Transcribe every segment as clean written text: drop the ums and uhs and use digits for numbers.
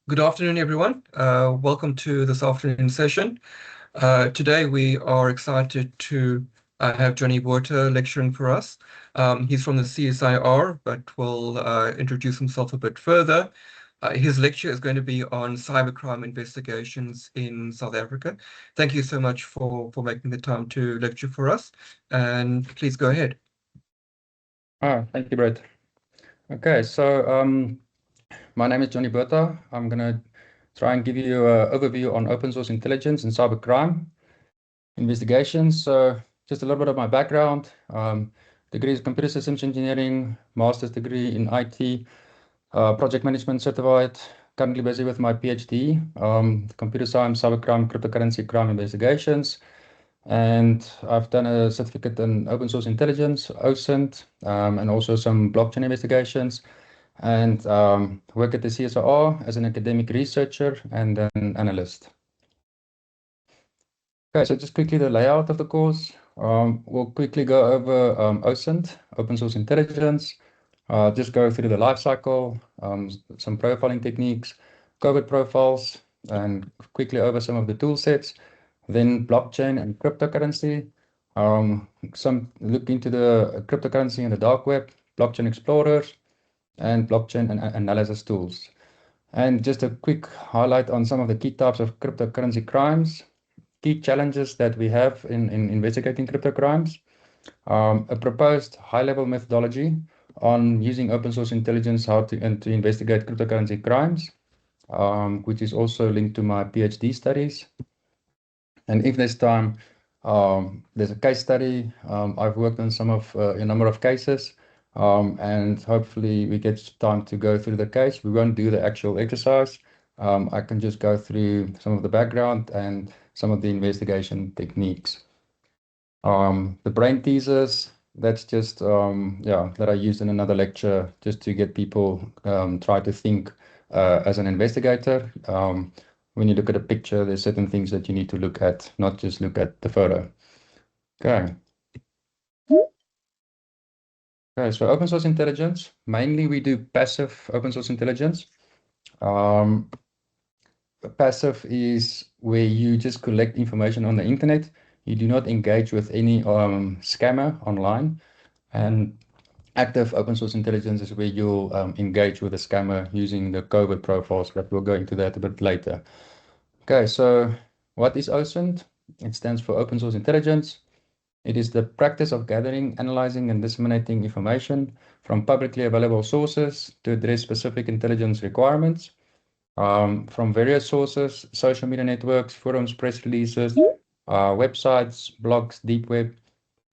Good afternoon, everyone. Welcome to this afternoon session. Today, we are excited to have Johnny Botha lecturing for us. He's from the CSIR, but will introduce himself a bit further. His lecture is going to be on cybercrime investigations in South Africa. Thank you so much for making the time to lecture for us, and please go ahead. Thank you, Brett. Okay, so my name is Johnny Botha. I'm going to try and give you an overview on open source intelligence and cybercrime investigations. So just a little bit of my background. Degree is computer systems engineering, master's degree in IT, project management certified. Currently busy with my PhD, computer science, cybercrime, cryptocurrency crime investigations. And I've done a certificate in open source intelligence, OSINT, and also some blockchain investigations, and work at the CSIR as an academic researcher and an analyst. Okay, so just quickly the layout of the course. We'll quickly go over OSINT, open source intelligence, just go through the life cycle, some profiling techniques, covert profiles, and quickly over some of the tool sets. Then blockchain and cryptocurrency. Some look into the cryptocurrency in the dark web, blockchain explorers, and blockchain analysis tools. And just a quick highlight on some of the key types of cryptocurrency crimes, key challenges that we have in investigating crypto crimes, a proposed high-level methodology on using open source intelligence to investigate cryptocurrency crimes, which is also linked to my PhD studies. And if there's time, there's a case study. I've worked on a number of cases, and hopefully we get time to go through the case. We won't do the actual exercise. I can just go through some of the background and some of the investigation techniques. The brain teasers, that's just, that I used in another lecture just to get people try to think as an investigator. When you look at a picture, there's certain things that you need to look at, not just look at the photo. Okay. Okay, so open source intelligence, mainly we do passive open source intelligence. Passive is where you just collect information on the internet. You do not engage with any scammer online. And active open source intelligence is where you'll engage with a scammer using the covert profiles, but we'll go into that a bit later. Okay, so what is OSINT? It stands for Open Source Intelligence. It is the practice of gathering, analyzing, and disseminating information from publicly available sources to address specific intelligence requirements. From various sources, social media networks, forums, press releases, websites, blogs, deep web,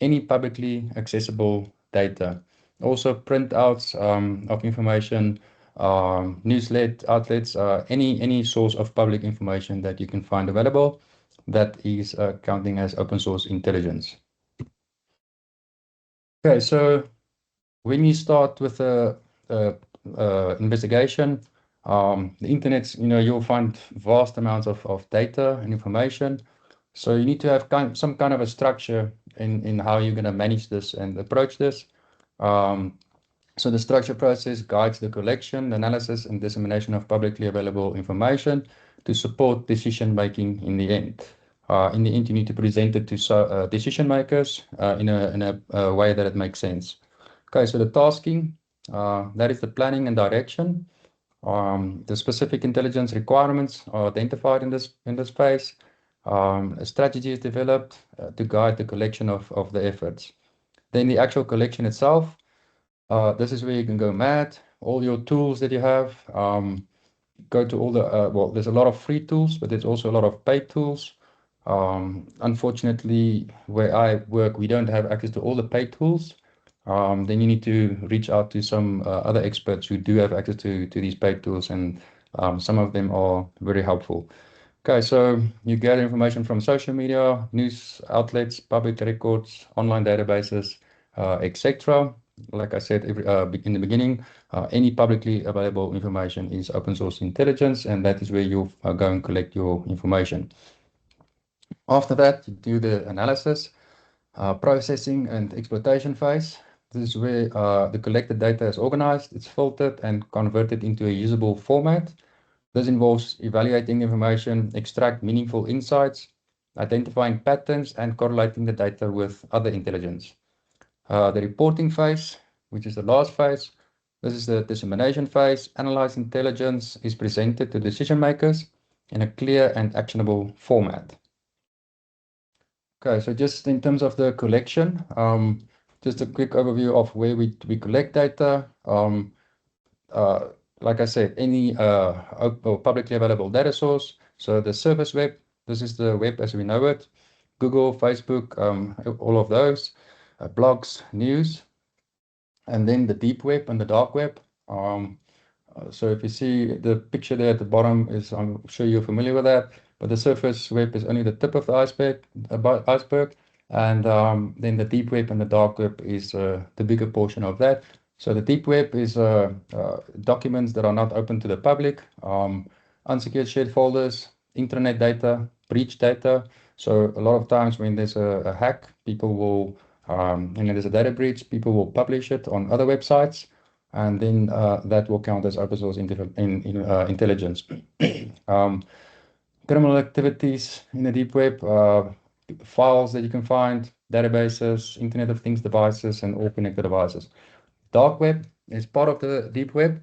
any publicly accessible data. Also printouts of information, newslet outlets, any source of public information that you can find available that is counting as open source intelligence. Okay, so when you start with a investigation, the internet, you'll find vast amounts of data and information. So you need to have some kind of a structure in how you're going to manage this and approach this. So the structure process guides the collection, analysis, and dissemination of publicly available information to support decision making in the end. In the end, you need to present it to decision makers in a way that it makes sense. Okay, so the tasking, that is the planning and direction. The specific intelligence requirements are identified in this phase. A strategy is developed to guide the collection of the efforts. Then the actual collection itself, this is where you can go mad. All your tools that you have, go to all the, there's a lot of free tools, but there's also a lot of paid tools. Unfortunately, where I work, we don't have access to all the paid tools. Then you need to reach out to some other experts who do have access to these paid tools, and some of them are very helpful. Okay, so you gather information from social media, news outlets, public records, online databases, etc. Like I said in the beginning, any publicly available information is open source intelligence, and that is where you go and collect your information. After that, you do the analysis, processing, and exploitation phase. This is where the collected data is organized, it's filtered, and converted into a usable format. This involves evaluating information, extract meaningful insights, identifying patterns, and correlating the data with other intelligence. The reporting phase, which is the last phase, this is the dissemination phase. Analyzed intelligence is presented to decision makers in a clear and actionable format. Okay, so just in terms of the collection, just a quick overview of where we collect data. Like I said, any publicly available data source. So the surface web, this is the web as we know it. Google, Facebook, all of those, blogs, news, and then the deep web and the dark web. So if you see the picture there at the bottom is, I'm sure you're familiar with that, but the surface web is only the tip of the iceberg, and then the deep web and the dark web is the bigger portion of that. So the deep web is documents that are not open to the public, unsecured shared folders, intranet data, breach data. So a lot of times when there's a hack, people will, and there's a data breach, people will publish it on other websites, and then that will count as open source intelligence. Criminal activities in the deep web, files that you can find, databases, Internet of Things devices, and all connected devices. Dark web is part of the deep web,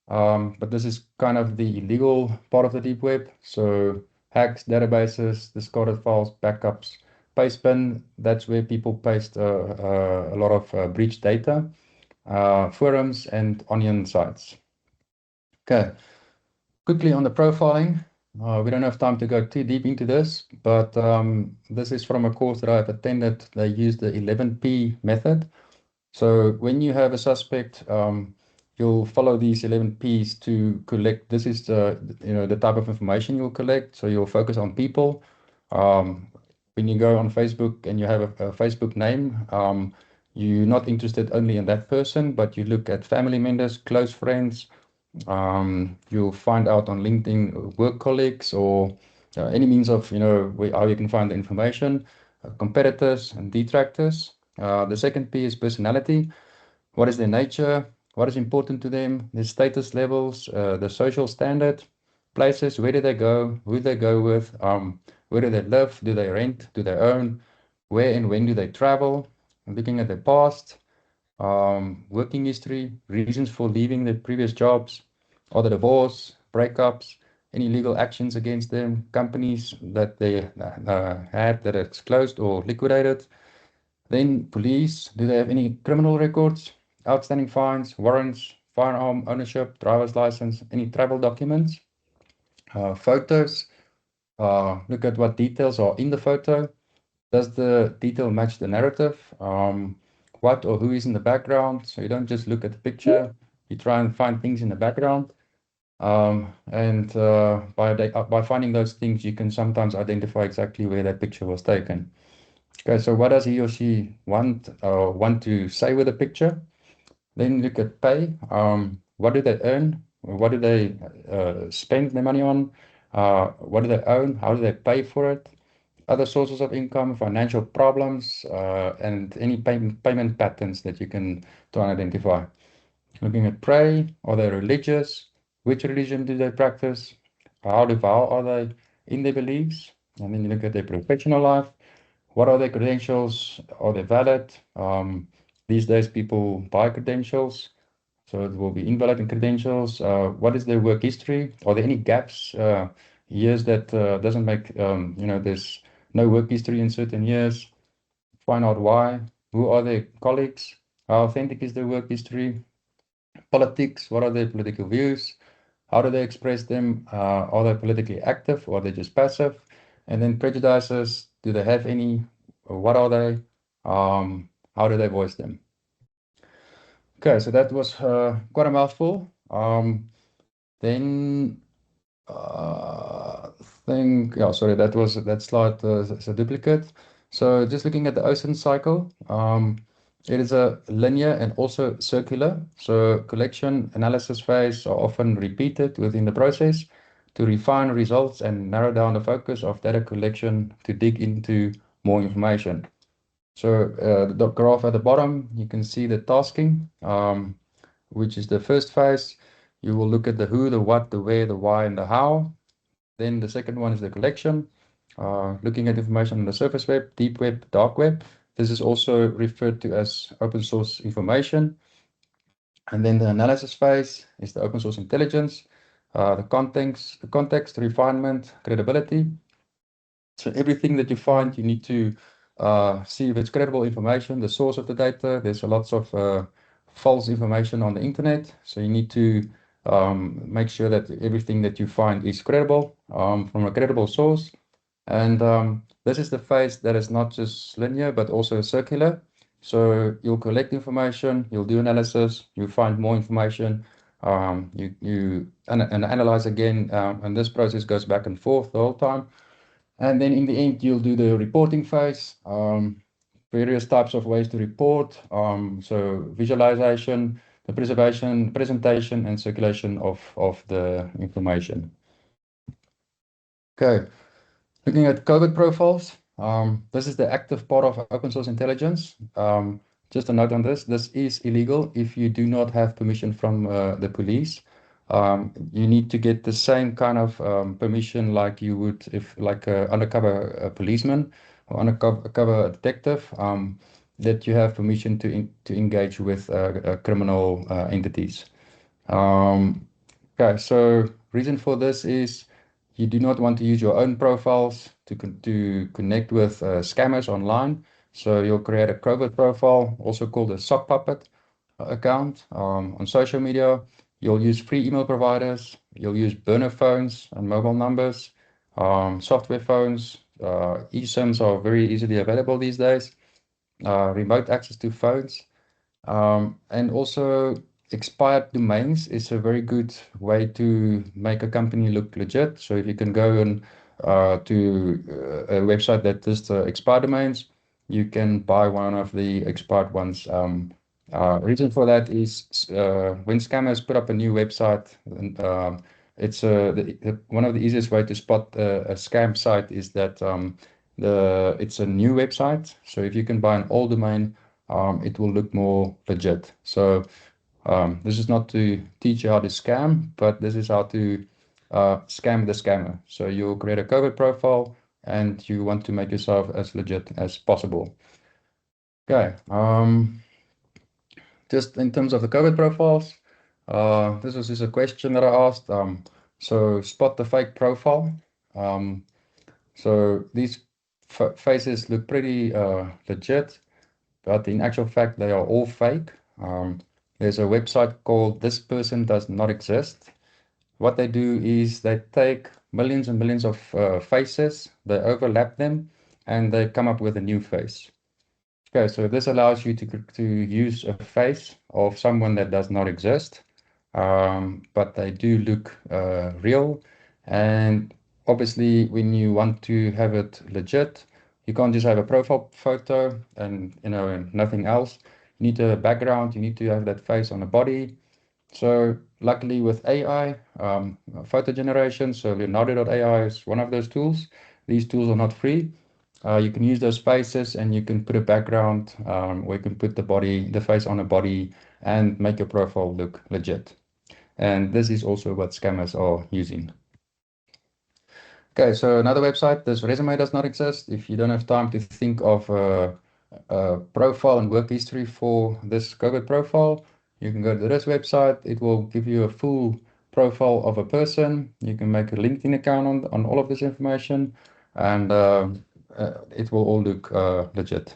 but this is kind of the illegal part of the deep web. So hacks, databases, discarded files, backups, pastebin, that's where people paste a lot of breach data, forums, and onion sites. Okay, quickly on the profiling. We don't have time to go too deep into this, but this is from a course that I've attended. They use the 11P method. So when you have a suspect, you'll follow these 11 Ps to collect. This is the type of information you'll collect. So you'll focus on people. When you go on Facebook and you have a Facebook name, you're not interested only in that person, but you look at family members, close friends. You'll find out on LinkedIn work colleagues or any means of how you can find the information, competitors and detractors. The second P is personality. What is their nature? What is important to them? Their status levels, the social standard, places, where do they go? Who do they go with? Where do they live? Do they rent? Do they own? Where and when do they travel? Looking at their past, working history, reasons for leaving their previous jobs, or the divorce, breakups, any legal actions against them, companies that they had that is closed or liquidated. Then police, do they have any criminal records, outstanding fines, warrants, firearm ownership, driver's license, any travel documents? Photos, look at what details are in the photo. Does the detail match the narrative? What or who is in the background? So you don't just look at the picture, you try and find things in the background. And by finding those things, you can sometimes identify exactly where that picture was taken. Okay, so what does he or she want to say with the picture? Then look at pay. What do they earn? What do they spend their money on? What do they own? How do they pay for it? Other sources of income, financial problems, and any payment patterns that you can try and identify. Looking at pray, are they religious? Which religion do they practice? How devout are they in their beliefs? And then you look at their professional life. What are their credentials? Are they valid? These days, people buy credentials, so it will be invalid in credentials. What is their work history? Are there any gaps, years that doesn't make, there's no work history in certain years? Find out why. Who are their colleagues? How authentic is their work history? Politics, what are their political views? How do they express them? Are they politically active or are they just passive? And then prejudices, do they have any? What are they? How do they voice them? Okay, so that was quite a mouthful. Then think, yeah, sorry, that slide is a duplicate. So just looking at the OSINT cycle, it is a linear and also circular. So collection analysis phase are often repeated within the process to refine results and narrow down the focus of data collection to dig into more information. So the graph at the bottom, you can see the tasking, which is the first phase. You will look at the who, the what, the where, the why, and the how. Then the second one is the collection, looking at information on the surface web, deep web, dark web. This is also referred to as open source information. And then the analysis phase is the open source intelligence, the context, refinement, credibility. So everything that you find, you need to see if it's credible information, the source of the data. There's lots of false information on the internet. So you need to make sure that everything that you find is credible from a credible source. And this is the phase that is not just linear, but also circular. So you'll collect information, you'll do analysis, you find more information, you analyze again, and this process goes back and forth the whole time. And then in the end, you'll do the reporting phase, various types of ways to report. So visualization, the presentation, and circulation of the information. Okay. Looking at COVID profiles, this is the active part of open source intelligence. Just a note on this is illegal if you do not have permission from the police. You need to get the same kind of permission like you would if like an undercover policeman or undercover detective, that you have permission to engage with criminal entities. Okay, so reason for this is you do not want to use your own profiles to connect with scammers online. So you'll create a covert profile, also called a sock puppet account on social media. You'll use free email providers. You'll use burner phones and mobile numbers, software phones. eSIMs are very easily available these days. Remote access to phones. And also expired domains is a very good way to make a company look legit. So if you can go and to a website that lists expired domains, you can buy one of the expired ones. Reason for that is when scammers put up a new website, and it's one of the easiest way to spot a scam site is that it's a new website. So if you can buy an old domain, it will look more legit. So this is not to teach you how to scam, but this is how to scam the scammer. So you'll create a covert profile and you want to make yourself as legit as possible. Okay. Just in terms of the covert profiles, this was just a question that I asked. So spot the fake profile. So these faces look pretty legit, but in actual fact, they are all fake. There's a website called This Person Does Not Exist. What they do is they take millions and millions of faces, they overlap them, and they come up with a new face. Okay, so this allows you to use a face of someone that does not exist, but they do look real. And obviously, when you want to have it legit, you can't just have a profile photo and nothing else. You need a background. You need to have that face on the body. So luckily with AI, photo generation, so Leonardo.ai is one of those tools. These tools are not free. You can use those faces and you can put a background, or you can put the face on a body and make your profile look legit. And this is also what scammers are using. Okay, so another website, this resume does not exist. If you don't have time to think of a profile and work history for this COVID profile, you can go to this website. It will give you a full profile of a person. You can make a LinkedIn account on all of this information, and it will all look legit.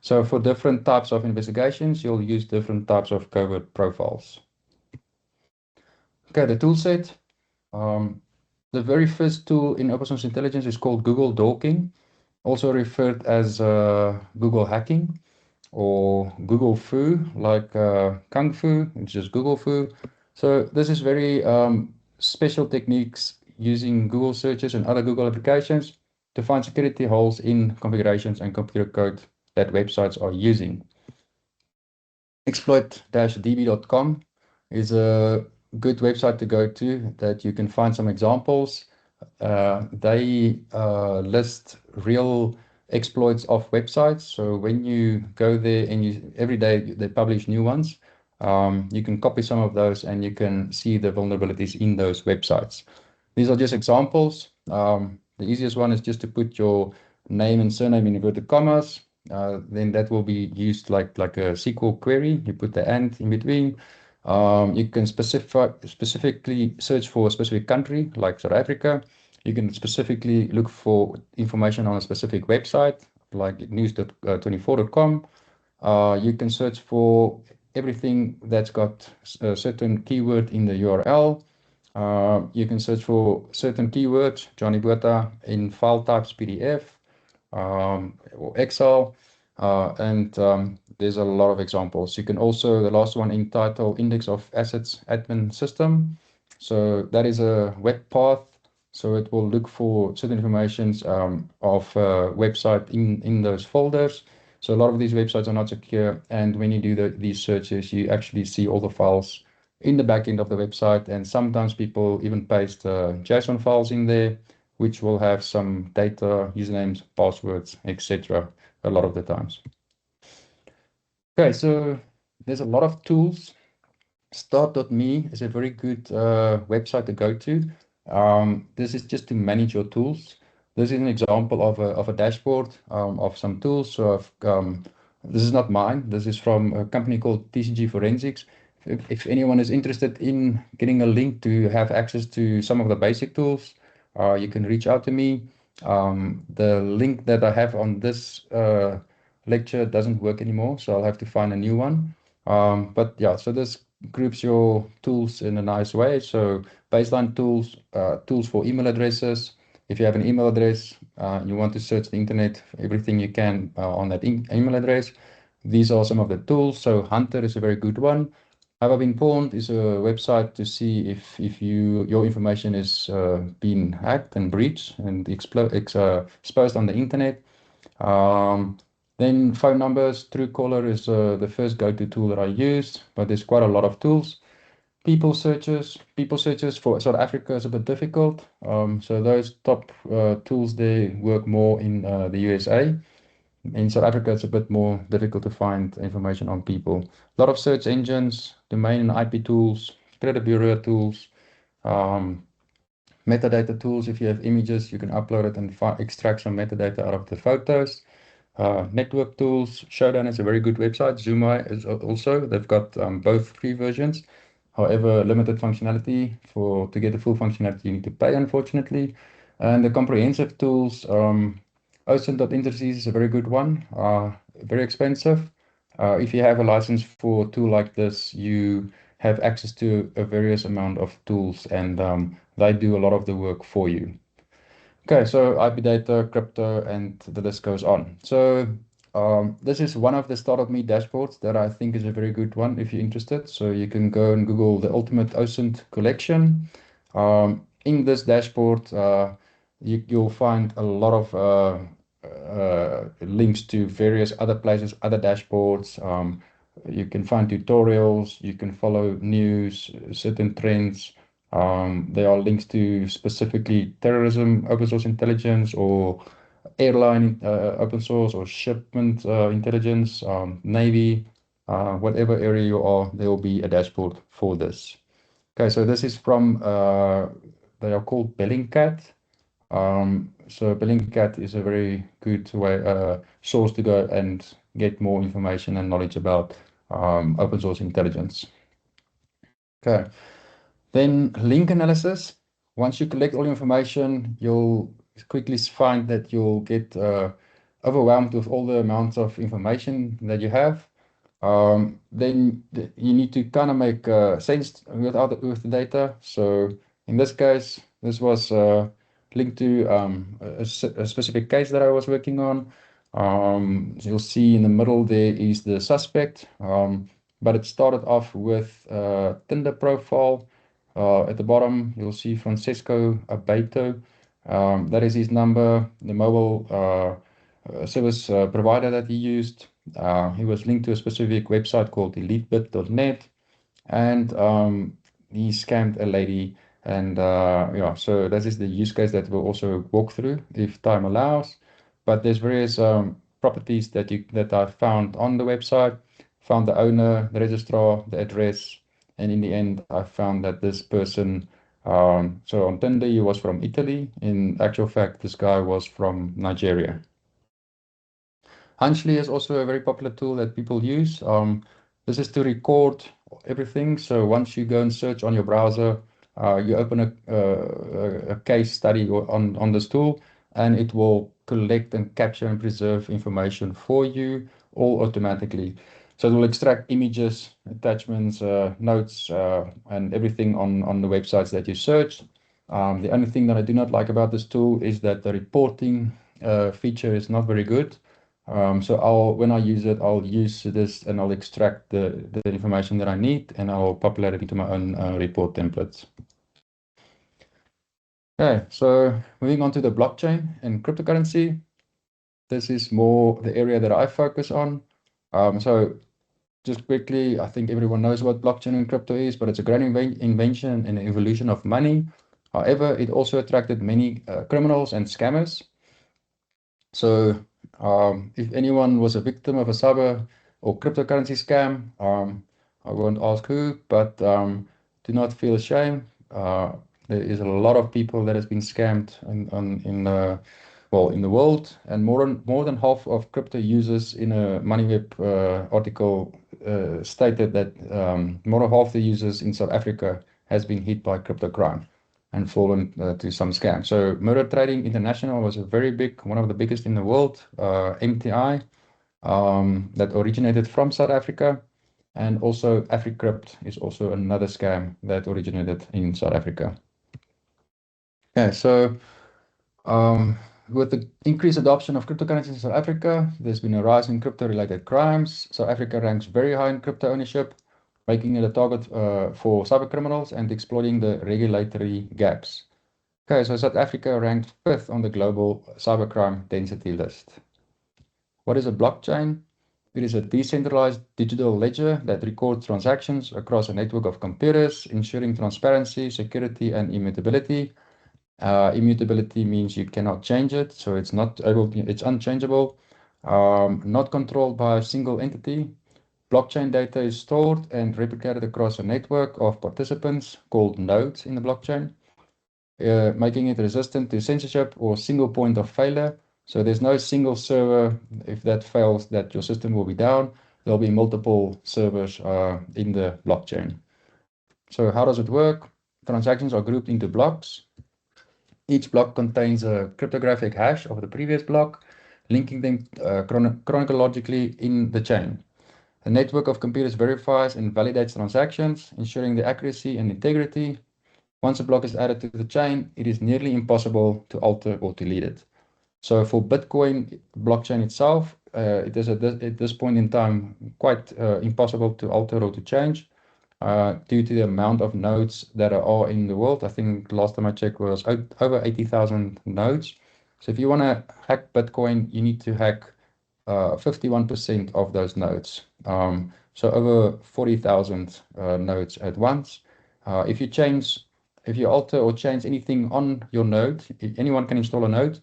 So for different types of investigations, you'll use different types of covert profiles. Okay, the tool set. The very first tool in open source intelligence is called Google Dorking, also referred as Google hacking or Google Fu, like Kung Fu, it's just Google Fu. So this is very special techniques using Google searches and other Google applications to find security holes in configurations and computer code that websites are using. Exploit-db.com is a good website to go to that you can find some examples. They list real exploits of websites. So when you go there and every day they publish new ones, You can copy some of those and you can see the vulnerabilities in those websites. These are just examples. The easiest one is just to put your name and surname in inverted commas. Then that will be used like a SQL query. You put the and in between. You can specifically search for a specific country, like South Africa. You can specifically look for information on a specific website, like news.24.com. You can search for everything that's got a certain keyword in the URL. You can search for certain keywords, Johnny Botha, in file types PDF or Excel. And there's a lot of examples. You can also, the last one, entitle Index of Assets Admin System. So that is a web path. So it will look for certain informations of website in those folders. So a lot of these websites are not secure. And when you do these searches, you actually see all the files in the back end of the website. And sometimes people even paste JSON files in there, which will have some data, usernames, passwords, etc. a lot of the times. Okay, so there's a lot of tools. Start.me is a very good website to go to. This is just to manage your tools. This is an example of a dashboard of some tools. So this is not mine. This is from a company called TCG Forensics. If anyone is interested in getting a link to have access to some of the basic tools, you can reach out to me. The link that I have on this lecture doesn't work anymore, so I'll have to find a new one. But yeah, so this groups your tools in a nice way. So baseline tools, tools for email addresses. If you have an email address, you want to search the internet, everything you can on that email address. These are some of the tools. So Hunter is a very good one. Have I Been Pawned is a website to see if your information is being hacked and breached and exposed on the internet. Then phone numbers, Truecaller is the first go-to tool that I use, but there's quite a lot of tools. People searches for South Africa is a bit difficult. So those top tools, they work more in the USA. In South Africa, it's a bit more difficult to find information on people. A lot of search engines, domain and IP tools, credit bureau tools, um, metadata tools. If you have images, you can upload it and extract some metadata out of the photos. Network tools, Showdown is a very good website. Zoomai is also, they've got both free versions. However, limited functionality. To get the full functionality, you need to pay, unfortunately. And the comprehensive tools, OSINT.Indices is a very good one, very expensive. If you have a license for a tool like this, you have access to a various amount of tools, and they do a lot of the work for you. Okay, so IP data, crypto, and the list goes on. So this is one of the Start.me dashboards that I think is a very good one if you're interested. So you can go and Google the Ultimate OSINT Collection. In this dashboard, you'll find a lot of links to various other places, other dashboards. You can find tutorials, you can follow news, certain trends. There are links to specifically terrorism, open source intelligence, or airline open source, or shipment intelligence, Navy, whatever area you are, there will be a dashboard for this. Okay, so this is from, they are called Bellingcat. So Bellingcat is a very good way, source to go and get more information and knowledge about open source intelligence. Okay. Then link analysis. Once you collect all the information, you'll quickly find that you'll get overwhelmed with all the amounts of information that you have. Then you need to kind of make sense with the data. So in this case, this was linked to a specific case that I was working on. You'll see in the middle there is the suspect, but it started off with Tinder profile. At the bottom, you'll see Francesco Abeto. That is his number, the mobile service provider that he used. He was linked to a specific website called elitebit.net, and he scammed a lady. And yeah, so that is the use case that we'll also walk through if time allows. But there's various properties that I found on the website. found the owner, the registrar, the address, and in the end, I found that this person, so on Tinder, he was from Italy. In actual fact, this guy was from Nigeria. Hunchly is also a very popular tool that people use. This is to record everything. So once you go and search on your browser, you open a case study on this tool, and it will collect and capture and preserve information for you all automatically. So it will extract images, attachments, notes, and everything on the websites that you searched. The only thing that I do not like about this tool is that the reporting feature is not very good. So when I use it, I'll use this and I'll extract the information that I need and I'll populate it into my own report templates. Okay, so moving on to the blockchain and cryptocurrency. This is more the area that I focus on. So just quickly, I think everyone knows what blockchain and crypto is, but it's a great invention and evolution of money. However, it also attracted many criminals and scammers. So if anyone was a victim of a cyber or cryptocurrency scam, I won't ask who, but do not feel ashamed. There is a lot of people that has been scammed in the world, and more than half of crypto users in a MoneyWeb article stated that more than half the users in South Africa has been hit by crypto crime and fallen to some scam. So Murder Trading International was a very big, one of the biggest in the world, MTI, that originated from South Africa. And also AfriCrypt is also another scam that originated in South Africa. Okay, so with the increased adoption of cryptocurrencies in South Africa, there's been a rise in crypto-related crimes. South Africa ranks very high in crypto ownership, making it a target for cybercriminals and exploiting the regulatory gaps. Okay, so South Africa ranked 5th on the global cybercrime density list. What is a blockchain? It is a decentralized digital ledger that records transactions across a network of computers, ensuring transparency, security, and immutability. Immutability means you cannot change it, so it's unchangeable, not controlled by a single entity. Blockchain data is stored and replicated across a network of participants called nodes in the blockchain. Making it resistant to censorship or single point of failure. So there's no single server. If that fails, that your system will be down. There'll be multiple servers in the blockchain. So how does it work? Transactions are grouped into blocks. Each block contains a cryptographic hash of the previous block, linking them chronologically in the chain. A network of computers verifies and validates transactions, ensuring the accuracy and integrity. Once a block is added to the chain, it is nearly impossible to alter or delete it. So for Bitcoin blockchain itself, it is at this point in time quite impossible to alter or to change due to the amount of nodes that are in the world. I think last time I checked was over 80,000 nodes. So if you want to hack Bitcoin, you need to hack 51% of those nodes. So over 40,000 nodes at once. If you alter or change anything on your node, anyone can install a node.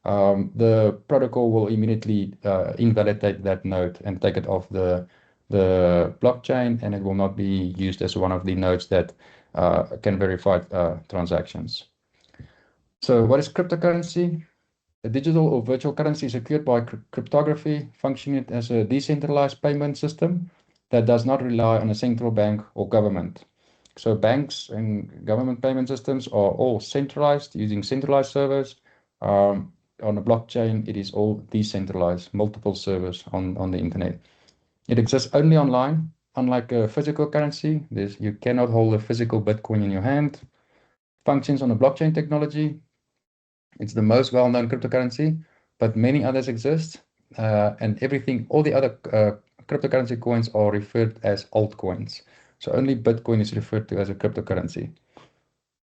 The protocol will immediately invalidate that node and take it off the blockchain, and it will not be used as one of the nodes that can verify transactions. So what is cryptocurrency? A digital or virtual currency secured by cryptography, functioning as a decentralized payment system that does not rely on a central bank or government. So banks and government payment systems are all centralized using centralized servers. On a blockchain, it is all decentralized, multiple servers on the internet. It exists only online, unlike a physical currency. You cannot hold a physical Bitcoin in your hand. Functions on a blockchain technology. It's the most well-known cryptocurrency, but many others exist. And all the other cryptocurrency coins are referred as altcoins. So only Bitcoin is referred to as a cryptocurrency.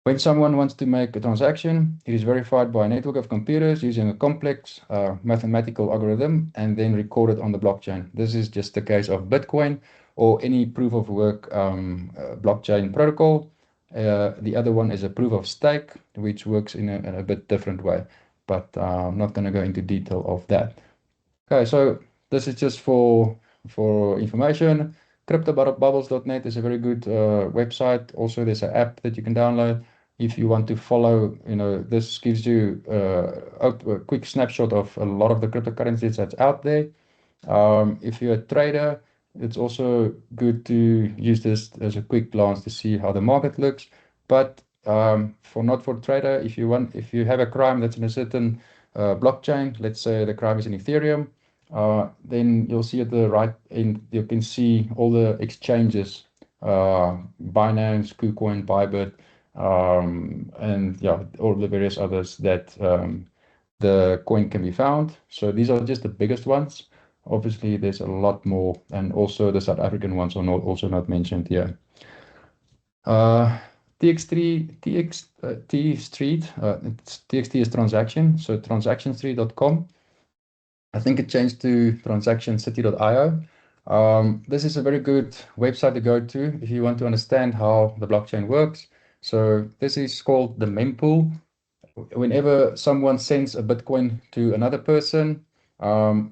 When someone wants to make a transaction, it is verified by a network of computers using a complex mathematical algorithm and then recorded on the blockchain. This is just the case of Bitcoin or any proof of work blockchain protocol. The other one is a proof of stake, which works in a bit different way, but I'm not going to go into detail of that. Okay, so this is just for for information. Cryptobubbles.net is a very good website. Also, there's an app that you can download if you want to follow. This gives you a quick snapshot of a lot of the cryptocurrencies that's out there. If you're a trader, it's also good to use this as a quick glance to see how the market looks. But not for trader, if you have a crime that's in a certain blockchain, let's say the crime is in Ethereum, then you'll see at the right end, you can see all the exchanges, Binance, KuCoin, Bybit, and yeah, all the various others that the coin can be found. So these are just the biggest ones. Obviously, there's a lot more, and also the South African ones are also not mentioned here. T Street, TXT is transaction, so transactionstreet.com. I think it changed to transactioncity.io. This is a very good website to go to if you want to understand how the blockchain works. So this is called the mempool. Whenever someone sends a Bitcoin to another person,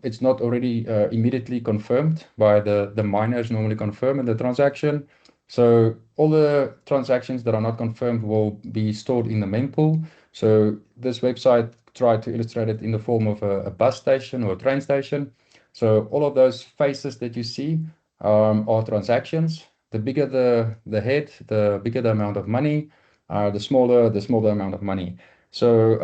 it's not already immediately confirmed by the miners normally confirm in the transaction. So all the transactions that are not confirmed will be stored in the mempool. So this website tried to illustrate it in the form of a bus station or a train station. So all of those faces that you see are transactions. The bigger the head, the bigger the amount of money, the smaller the amount of money. So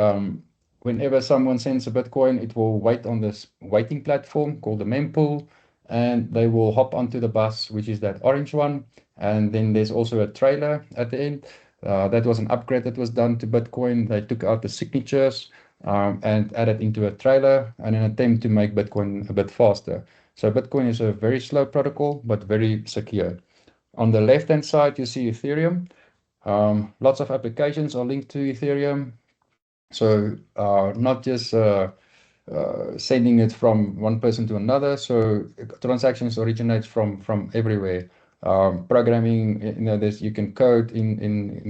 whenever someone sends a Bitcoin, it will wait on this waiting platform called the mempool, and they will hop onto the bus, which is that orange one. And then there's also a trailer at the end. That was an upgrade that was done to Bitcoin. They took out the signatures and added into a trailer in an attempt to make Bitcoin a bit faster. So Bitcoin is a very slow protocol, but very secure. On the left-hand side, you see Ethereum. Lots of applications are linked to Ethereum. So not just sending it from one person to another. So transactions originate from everywhere. Programming, you can code in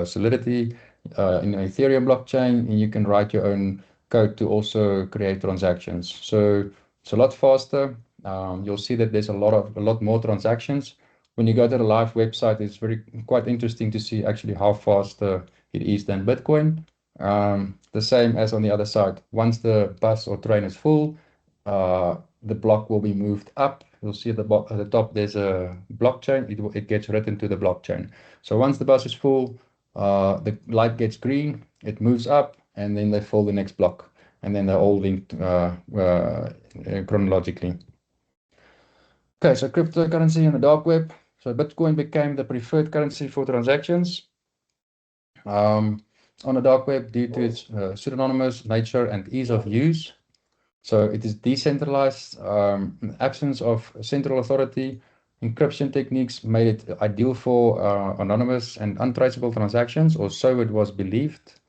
Solidity, in Ethereum blockchain, and you can write your own code to also create transactions. So it's a lot faster. You'll see that there's a lot more transactions. When you go to the live website, it's quite interesting to see actually how fast it is than Bitcoin. The same as on the other side. Once the bus or train is full, the block will be moved up. You'll see at the top there's a blockchain. It gets written to the blockchain. So once the bus is full, the light gets green, it moves up, and then they fill the next block. And then they're all linked chronologically. Okay, so cryptocurrency on the dark web. So Bitcoin became the preferred currency for transactions. On the dark web due to its pseudonymous nature and ease of use. So it is decentralized, absence of central authority. Encryption techniques made it ideal for anonymous and untraceable transactions, or so it was believed.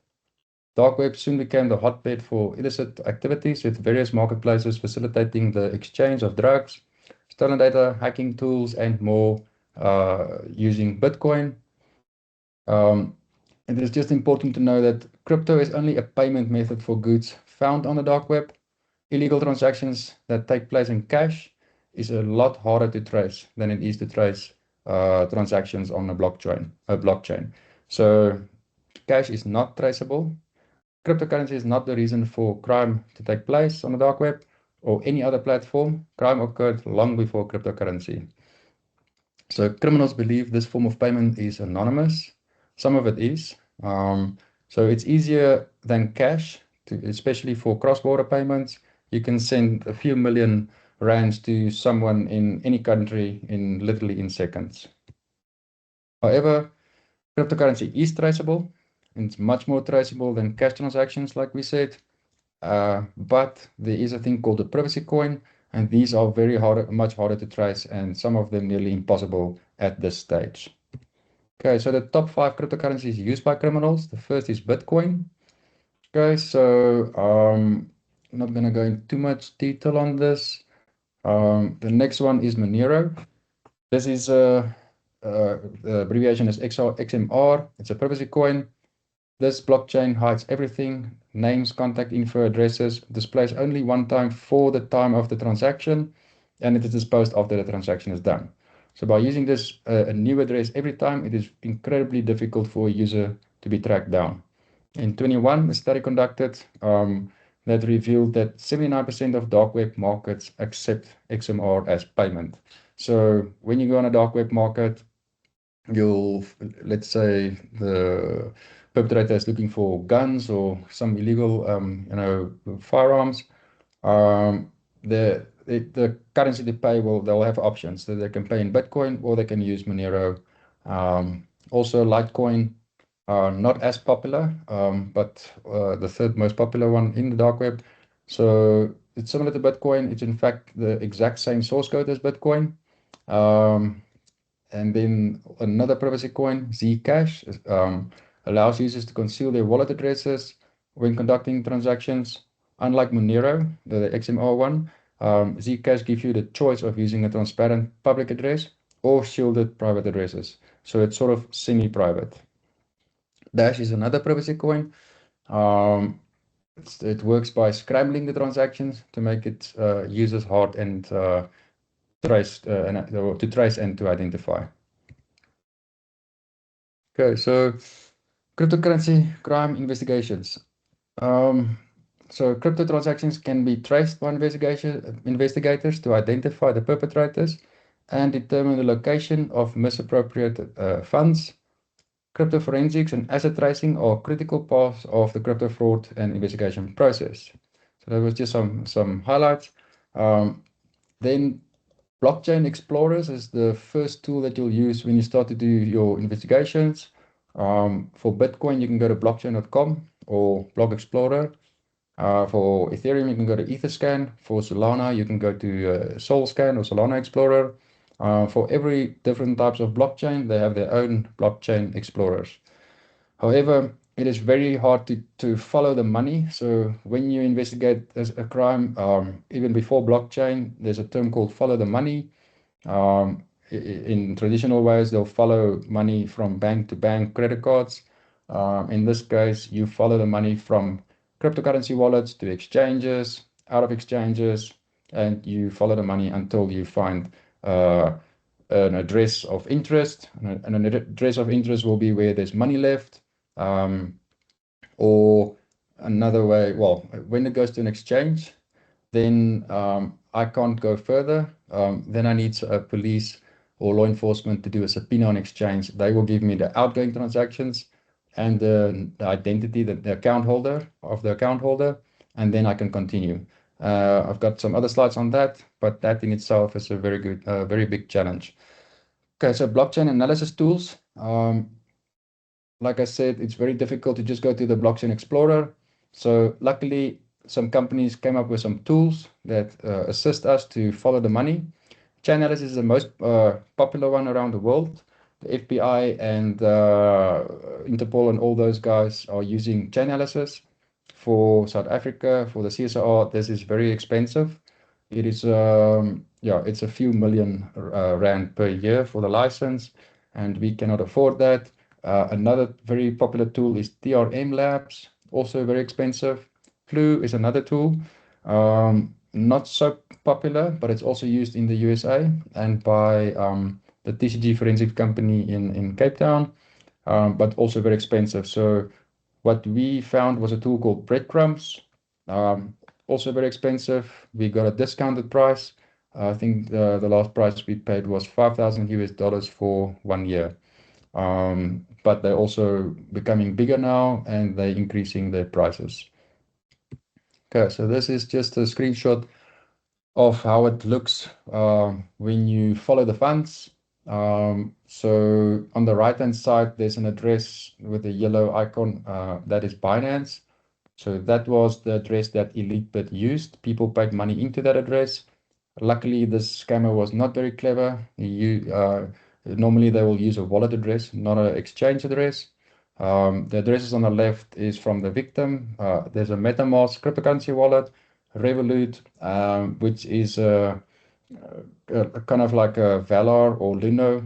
Dark web soon became the hotbed for illicit activities, with various marketplaces facilitating the exchange of drugs, stolen data, hacking tools, and more using Bitcoin. It is just important to know that crypto is only a payment method for goods found on the dark web. Illegal transactions that take place in cash is a lot harder to trace than it is to trace transactions on a blockchain. So cash is not traceable. Cryptocurrency is not the reason for crime to take place on the dark web or any other platform. Crime occurred long before cryptocurrency. So criminals believe this form of payment is anonymous. Some of it is. So it's easier than cash, especially for cross-border payments. You can send a few million rands to someone in any country literally in seconds. However, cryptocurrency is traceable. And it's much more traceable than cash transactions, like we said. But there is a thing called a privacy coin, and these are much harder to trace, and some of them nearly impossible at this stage. Okay, so the top 5 cryptocurrencies used by criminals. The first is Bitcoin. Okay, so I'm not going to go into too much detail on this. The next one is Monero. This is the abbreviation is XMR. It's a privacy coin. This blockchain hides everything: names, contact info, addresses, displays only one time for the time of the transaction. and it is disposed after the transaction is done. So by using this a new address every time, it is incredibly difficult for a user to be tracked down. In 21, a study conducted that revealed that 79% of dark web markets accept XMR as payment. So when you go on a dark web market, let's say the perpetrator is looking for guns or some illegal, firearms. Um, the currency they pay they'll have options. So they can pay in Bitcoin or they can use Monero. Also, Litecoin are not as popular, but the third most popular one in the dark web. So it's similar to Bitcoin. It's in fact the exact same source code as Bitcoin. Um, and then another privacy coin, Zcash, allows users to conceal their wallet addresses when conducting transactions. Unlike Monero, the XMR one, Zcash gives you the choice of using a transparent public address or shielded private addresses. So it's sort of semi-private. Dash is another privacy coin. Um, it works by scrambling the transactions to make it users hard and to trace and to identify. Okay, so cryptocurrency crime investigations. Um, so crypto transactions can be traced by investigators to identify the perpetrators and determine the location of misappropriated funds. Crypto forensics and asset tracing are critical parts of the crypto fraud and investigation process. So that was just some highlights. Then Blockchain Explorers is the first tool that you'll use when you start to do your investigations. For Bitcoin, you can go to blockchain.com or Block Explorer. For Ethereum, you can go to Etherscan. For Solana, you can go to Solscan or Solana Explorer. For every different types of blockchain, they have their own blockchain explorers. However, it is very hard to follow the money. So when you investigate a crime, even before blockchain, there's a term called follow the money. In traditional ways, they'll follow money from bank to bank credit cards. In this case, you follow the money from cryptocurrency wallets to exchanges, out of exchanges, and you follow the money until you find an address of interest. And an address of interest will be where there's money left. Or another way, well, when it goes to an exchange, then I can't go further. Then I need police or law enforcement to do a subpoena on exchange. They will give me the outgoing transactions and the identity, the account holder of the account holder, and then I can continue. I've got some other slides on that, but that in itself is a very big challenge. Okay, so blockchain analysis tools. Like I said, it's very difficult to just go to the blockchain explorer. So luckily, some companies came up with some tools that assist us to follow the money. Chainalysis is the most popular one around the world. The FBI and Interpol and all those guys are using Chainalysis. For South Africa, for the CSR, this is very expensive. It is, it's a few million rand per year for the license, and we cannot afford that. Another very popular tool is TRM Labs, also very expensive. Flu is another tool, not so popular, but it's also used in the USA and by the TCG Forensic Company in Cape Town, but also very expensive. So what we found was a tool called Breadcrumbs, also very expensive. We got a discounted price. I think the last price we paid was 5,000 US dollars for 1 year. But they're also becoming bigger now and they're increasing their prices. Okay, so this is just a screenshot of how it looks when you follow the funds. So on the right-hand side, there's an address with a yellow icon that is Binance. So that was the address that EliteBit used. People paid money into that address. Luckily, this scammer was not very clever. Normally, they will use a wallet address, not an exchange address. The addresses on the left is from the victim. There's a MetaMask cryptocurrency wallet, Revolut, which is kind of like a Valor or Luno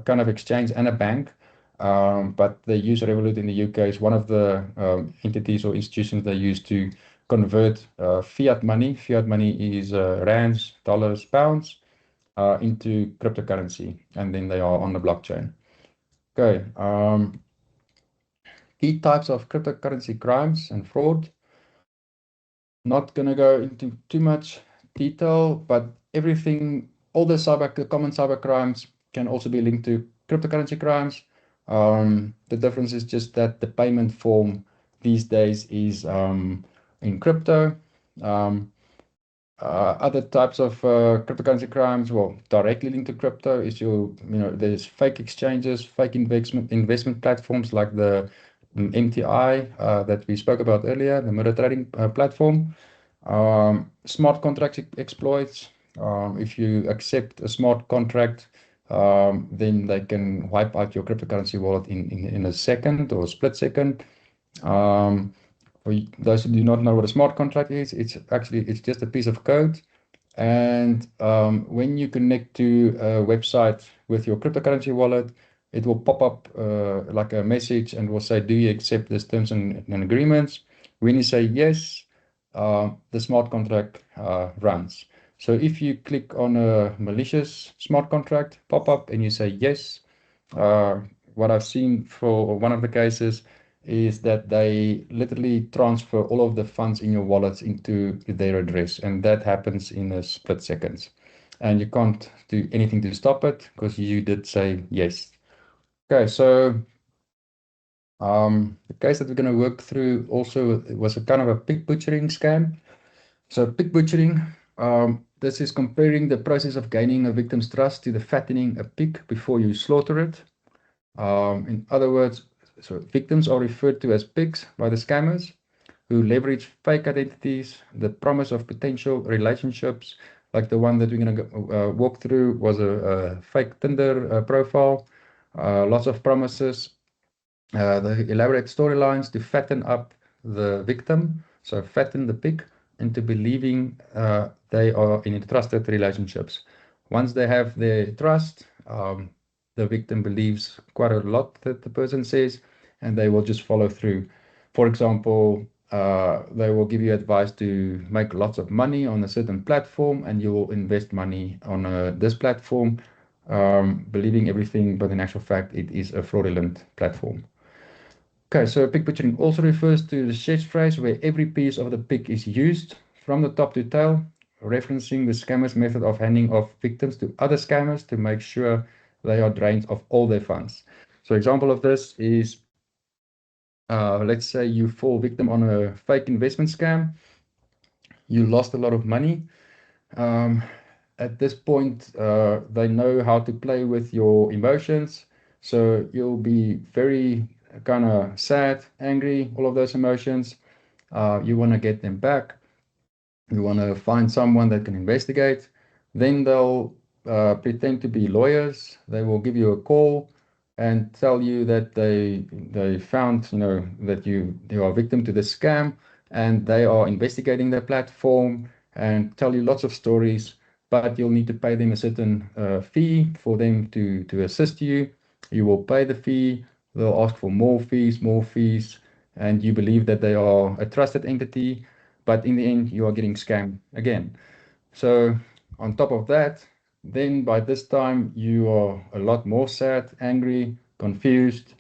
kind of exchange and a bank. But they use Revolut in the UK. It's one of the entities or institutions they use to convert fiat money. Fiat money is rands, dollars, pounds into cryptocurrency, and then they are on the blockchain. Okay. Key types of cryptocurrency crimes and fraud. Not going to go into too much detail, but everything, all the common cyber crimes can also be linked to cryptocurrency crimes. The difference is just that the payment form these days is in crypto. Other types of cryptocurrency crimes, well, directly linked to crypto is there's fake exchanges, fake investment platforms like the MTI that we spoke about earlier, the mirror trading platform. Smart contract exploits. If you accept a smart contract, then they can wipe out your cryptocurrency wallet in a second or a split second. For those who do not know what a smart contract is, it's just a piece of code. And when you connect to a website with your cryptocurrency wallet, it will pop up like a message and will say, do you accept these terms and agreements? When you say yes, the smart contract runs. So if you click on a malicious smart contract pop-up and you say yes, what I've seen for one of the cases is that they literally transfer all of the funds in your wallets into their address, and that happens in a split seconds. And you can't do anything to stop it because you did say yes. Okay, so the case that we're going to work through also was a kind of a pig butchering scam. So pig butchering, this is comparing the process of gaining a victim's trust to the fattening a pig before you slaughter it. In other words, so victims are referred to as pigs by the scammers who leverage fake identities, the promise of potential relationships, like the one that we're going to walk through was a fake Tinder profile, lots of promises, the elaborate storylines to fatten up the victim, so fatten the pig into believing they are in trusted relationships. Once they have their trust, the victim believes quite a lot that the person says, and they will just follow through. For example, they will give you advice to make lots of money on a certain platform, and you will invest money on this platform, believing everything, but in actual fact, it is a fraudulent platform. Okay, so pig butchering also refers to the chess phrase where every piece of the pig is used from the top to tail, referencing the scammers' method of handing off victims to other scammers to make sure they are drained of all their funds. So example of this is, let's say you fall victim on a fake investment scam, you lost a lot of money. At this point, they know how to play with your emotions. So you'll be very kind of sad, angry, all of those emotions. You want to get them back. You want to find someone that can investigate. Then they'll pretend to be lawyers. They will give you a call and tell you that they found, that you are a victim to the scam, and they are investigating the platform and tell you lots of stories, but you'll need to pay them a certain fee for them to assist you. You will pay the fee. They'll ask for more fees, and you believe that they are a trusted entity, but in the end, you are getting scammed again. So on top of that, then by this time, you are a lot more sad, angry, confused.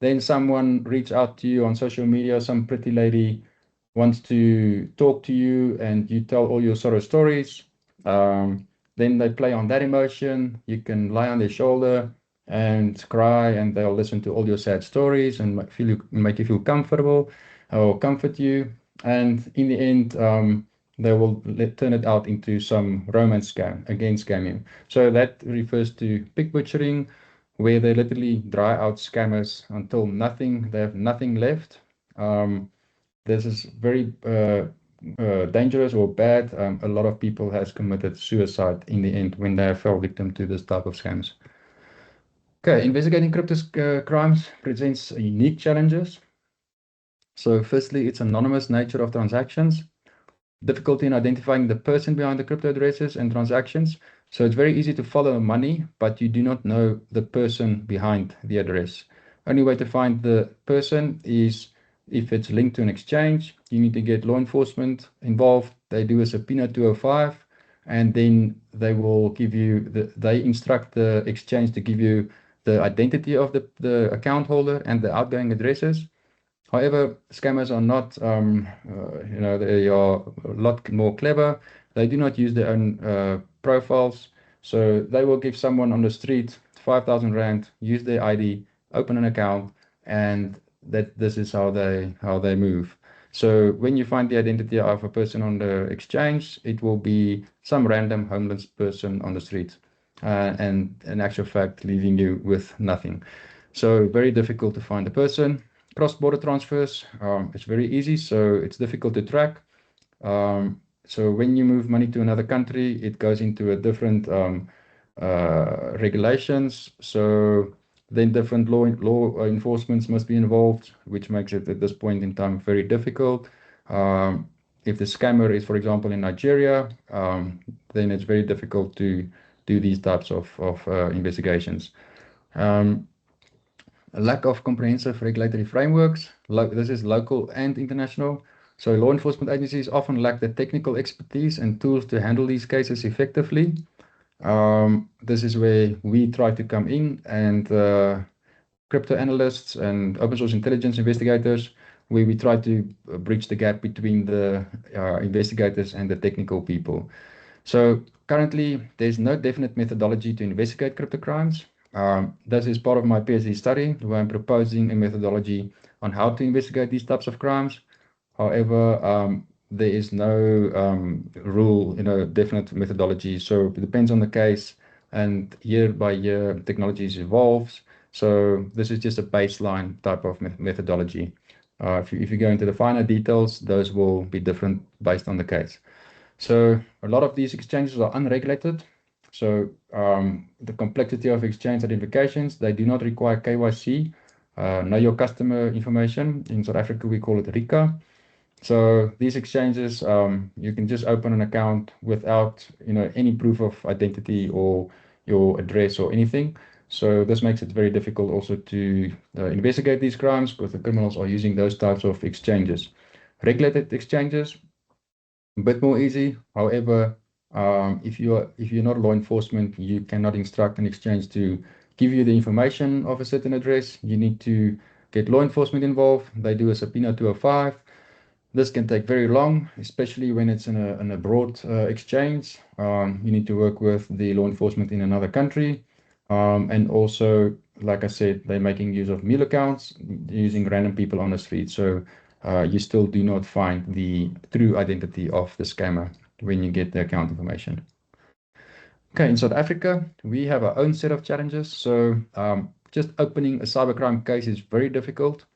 Then someone reach out to you on social media, some pretty lady wants to talk to you, and you tell all your sorrow stories. Then they play on that emotion. You can lie on their shoulder and cry, and they'll listen to all your sad stories and make you feel comfortable or comfort you. And in the end, they will turn it out into some romance scam, again scam you. So that refers to pig butchering, where they literally dry out scammers until they have nothing left. This is very dangerous or bad. A lot of people has committed suicide in the end when they fell victim to this type of scams. Okay, investigating crypto crimes presents unique challenges. So firstly, its anonymous nature of transactions, difficulty in identifying the person behind the crypto addresses and transactions. So it's very easy to follow money, but you do not know the person behind the address. Only way to find the person is If it's linked to an exchange, you need to get law enforcement involved. They do a subpoena 205, and then they will give you they instruct the exchange to give you the identity of the account holder and the outgoing addresses. However, scammers are not, they are a lot more clever. They do not use their own profiles. So they will give someone on the street 5,000 Rand, use their ID, open an account, and that this is how they move. So when you find the identity of a person on the exchange, it will be some random homeless person on the street, and in actual fact, leaving you with nothing. So very difficult to find a person. Cross-border transfers, it's very easy, so it's difficult to track. So when you move money to another country, it goes into a different regulations. So then different law enforcements must be involved, which makes it at this point in time very difficult. If the scammer is, for example, in Nigeria, then it's very difficult to do these types of investigations. A lack of comprehensive regulatory frameworks. This is local and international. So law enforcement agencies often lack the technical expertise and tools to handle these cases effectively. This is where we try to come in, and crypto analysts and open source intelligence investigators, where we try to bridge the gap between the investigators and the technical people. So currently, there's no definite methodology to investigate crypto crimes. This is part of my PhD study, where I'm proposing a methodology on how to investigate these types of crimes. However, there is no rule, definite methodology. So it depends on the case, and year by year, technologies evolves. So this is just a baseline type of methodology. If you go into the finer details, those will be different based on the case. So a lot of these exchanges are unregulated. So the complexity of exchange identifications, they do not require KYC, know your customer information. In South Africa, we call it RICA. So these exchanges, you can just open an account without, any proof of identity or your address or anything. So this makes it very difficult also to investigate these crimes, because the criminals are using those types of exchanges. Regulated exchanges, a bit more easy. However, if you're not law enforcement, you cannot instruct an exchange to give you the information of a certain address. You need to get law enforcement involved. They do a subpoena 205. This can take very long, especially when it's in a broad exchange. You need to work with the law enforcement in another country. And also, like I said, they're making use of mule accounts, using random people on the street. So you still do not find the true identity of the scammer when you get the account information. Okay, in South Africa, we have our own set of challenges. So just opening a cybercrime case is very difficult.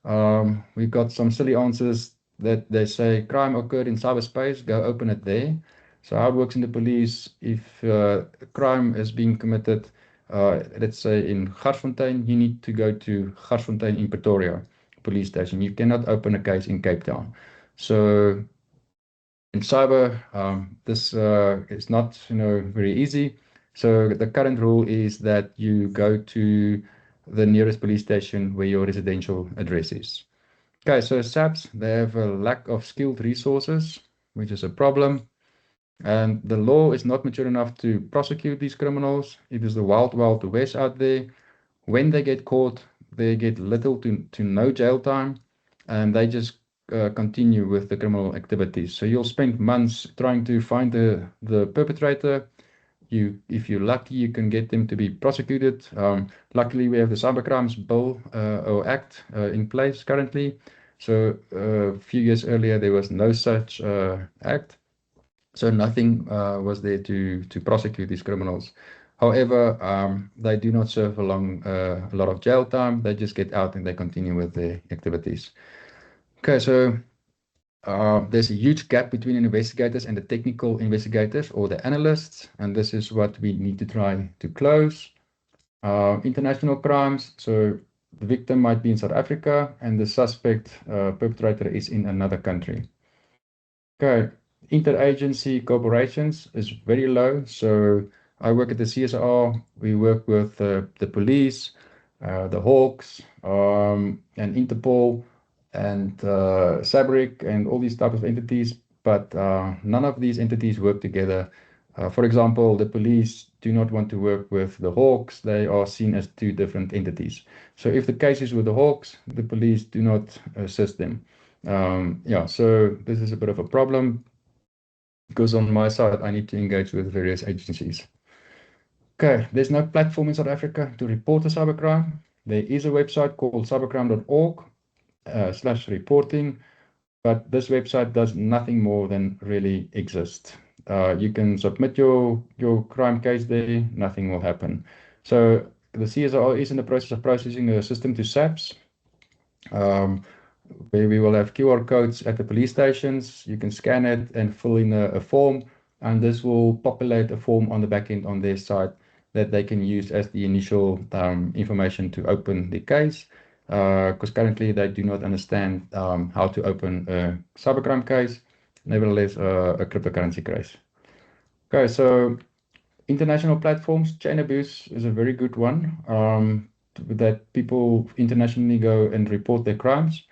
We've got some silly answers that they say crime occurred in cyberspace, go open it there. So how it works in the police, if a crime is being committed, let's say in Garsfontein, you need to go to Garsfontein in Pretoria police station. You cannot open a case in Cape Town. So in cyber, this is not very easy. So the current rule is that you go to the nearest police station where your residential address is. Okay, so SAPs, they have a lack of skilled resources, which is a problem. And the law is not mature enough to prosecute these criminals. It is the wild, wild west out there. When they get caught, they get little to no jail time, and they just continue with the criminal activities. So you'll spend months trying to find the perpetrator. If you're lucky, you can get them to be prosecuted. Luckily, we have the Cybercrimes Bill or Act in place currently. So a few years earlier, there was no such act. So nothing was there to prosecute these criminals. However, they do not serve a lot of jail time. They just get out and they continue with their activities. Okay, so there's a huge gap between investigators and the technical investigators or the analysts, and this is what we need to try to close. International crimes, so the victim might be in South Africa and the suspect perpetrator is in another country. Okay, interagency cooperations is very low. So I work at the CSR. We work with the police, the Hawks, and Interpol, and Fabric and all these type of entities, but none of these entities work together. For example, the police do not want to work with the Hawks. They are seen as two different entities. So if the case is with the Hawks, the police do not assist them. Yeah, so this is a bit of a problem because on my side, I need to engage with various agencies. Okay, there's no platform in South Africa to report a cybercrime. There is a website called cybercrime.org /reporting, but this website does nothing more than really exist. You can submit your crime case there, nothing will happen. So the CSIR is in the process of processing a system to SAPS, where we will have QR codes at the police stations. You can scan it and fill in a form, and this will populate a form on the back end on their side that they can use as the initial information to open the case. Because currently they do not understand how to open a cybercrime case, nevertheless a cryptocurrency case. Okay, so international platforms, chain abuse is a very good one that people internationally go and report their crimes.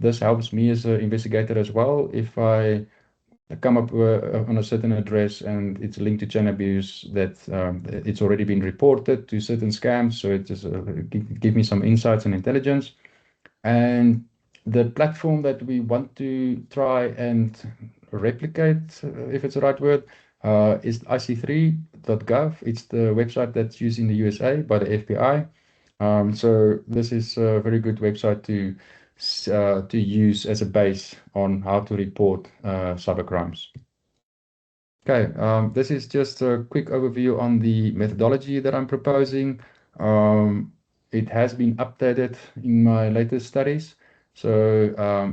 This helps me as an investigator as well. If I come up on a certain address and it's linked to chain abuse, that it's already been reported to certain scams, so it just give me some insights and intelligence. And the platform that we want to try and replicate, if it's the right word, is ic3.gov. It's the website that's used in the USA by the FBI. So this is a very good website to use as a base on how to report cybercrimes. Okay, this is just a quick overview on the methodology that I'm proposing. It has been updated in my latest studies. So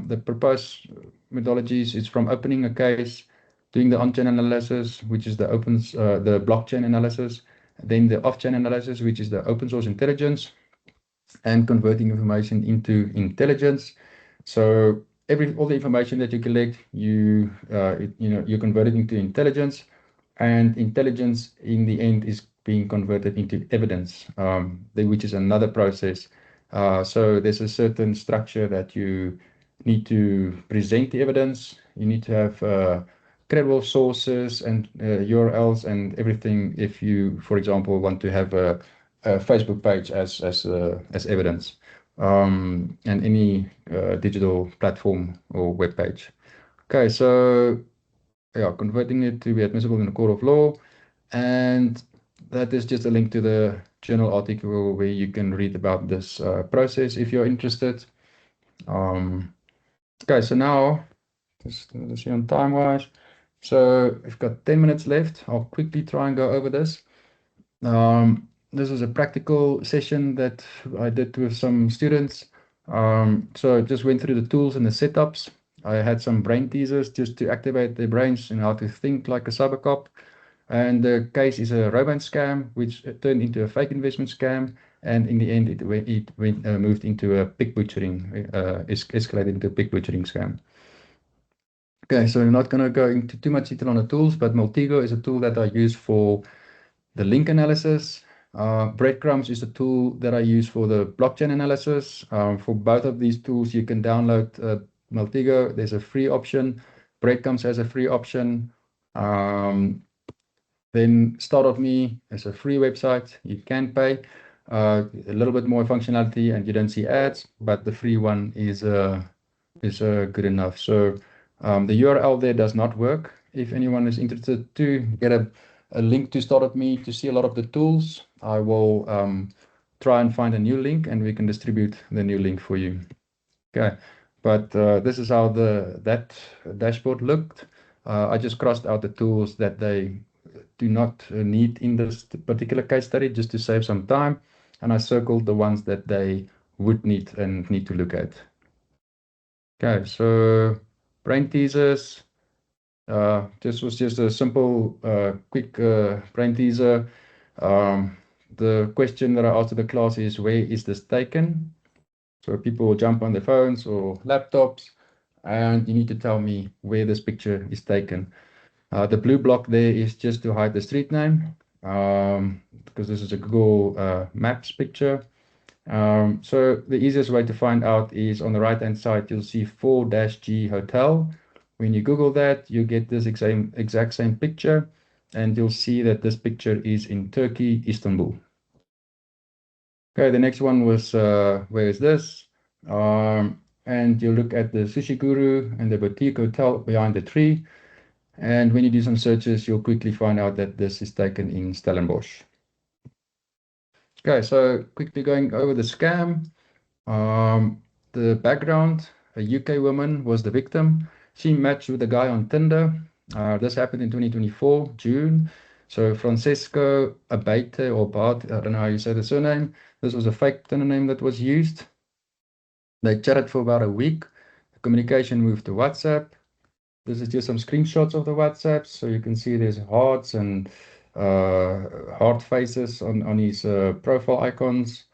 the proposed methodologies is from opening a case, doing the on-chain analysis, which is the the blockchain analysis, then the off-chain analysis, which is the open source intelligence, and converting information into intelligence. So all the information that you collect, you convert it into intelligence, and intelligence in the end is being converted into evidence, which is another process. So there's a certain structure that you need to present the evidence. You need to have credible sources and URLs and everything. If you, for example, want to have a Facebook page as evidence, and any digital platform or web page. Okay, so yeah, converting it to be admissible in a court of law, and that is just a link to the journal article where you can read about this process if you're interested. Okay, so now just let's see on time wise. So we've got 10 minutes left. I'll quickly try and go over this. This was a practical session that I did with some students. So I just went through the tools and the setups. I had some brain teasers just to activate their brains and how to think like a cyber cop. And the case is a romance scam, which turned into a fake investment scam. And in the end, it moved into a pig butchering, escalated into a pig butchering scam. Okay, so I'm not going to go into too much detail on the tools, but Multigo is a tool that I use for the link analysis. Breadcrumbs is a tool that I use for the blockchain analysis. For both of these tools, you can download Multigo. There's a free option. Breadcrumbs has a free option. Then Start.me is a free website. You can pay a little bit more functionality and you don't see ads, but the free one is good enough. So the URL there does not work. If anyone is interested to get a link to Start.me to see a lot of the tools, I will try and find a new link and we can distribute the new link for you. Okay, but this is how that dashboard looked. I just crossed out the tools that they do not need in this particular case study just to save some time, and I circled the ones that they would need and need to look at. Okay, so brain teasers. This was just a simple, quick brain teaser. The question that I asked the class is, where is this taken? So people will jump on their phones or laptops, and you need to tell me where this picture is taken. The blue block there is just to hide the street name, because this is a Google Maps picture. So the easiest way to find out is on the right-hand side, you'll see 4-G hotel. When you Google that, you get this exact same picture, and you'll see that this picture is in Turkey, Istanbul. Okay, the next one was where is this? And you look at the Sushi Guru and the boutique hotel behind the tree. And when you do some searches, you'll quickly find out that this is taken in Stellenbosch. Okay, so quickly going over the scam. The background, a UK woman was the victim. She matched with a guy on Tinder. This happened in 2024, June. So Francesco Abate or Bart, I don't know how you say the surname. This was a fake Tinder name that was used. They chatted for about a week. The communication moved to WhatsApp. This is just some screenshots of the WhatsApp. So you can see there's hearts and heart faces on his profile icons.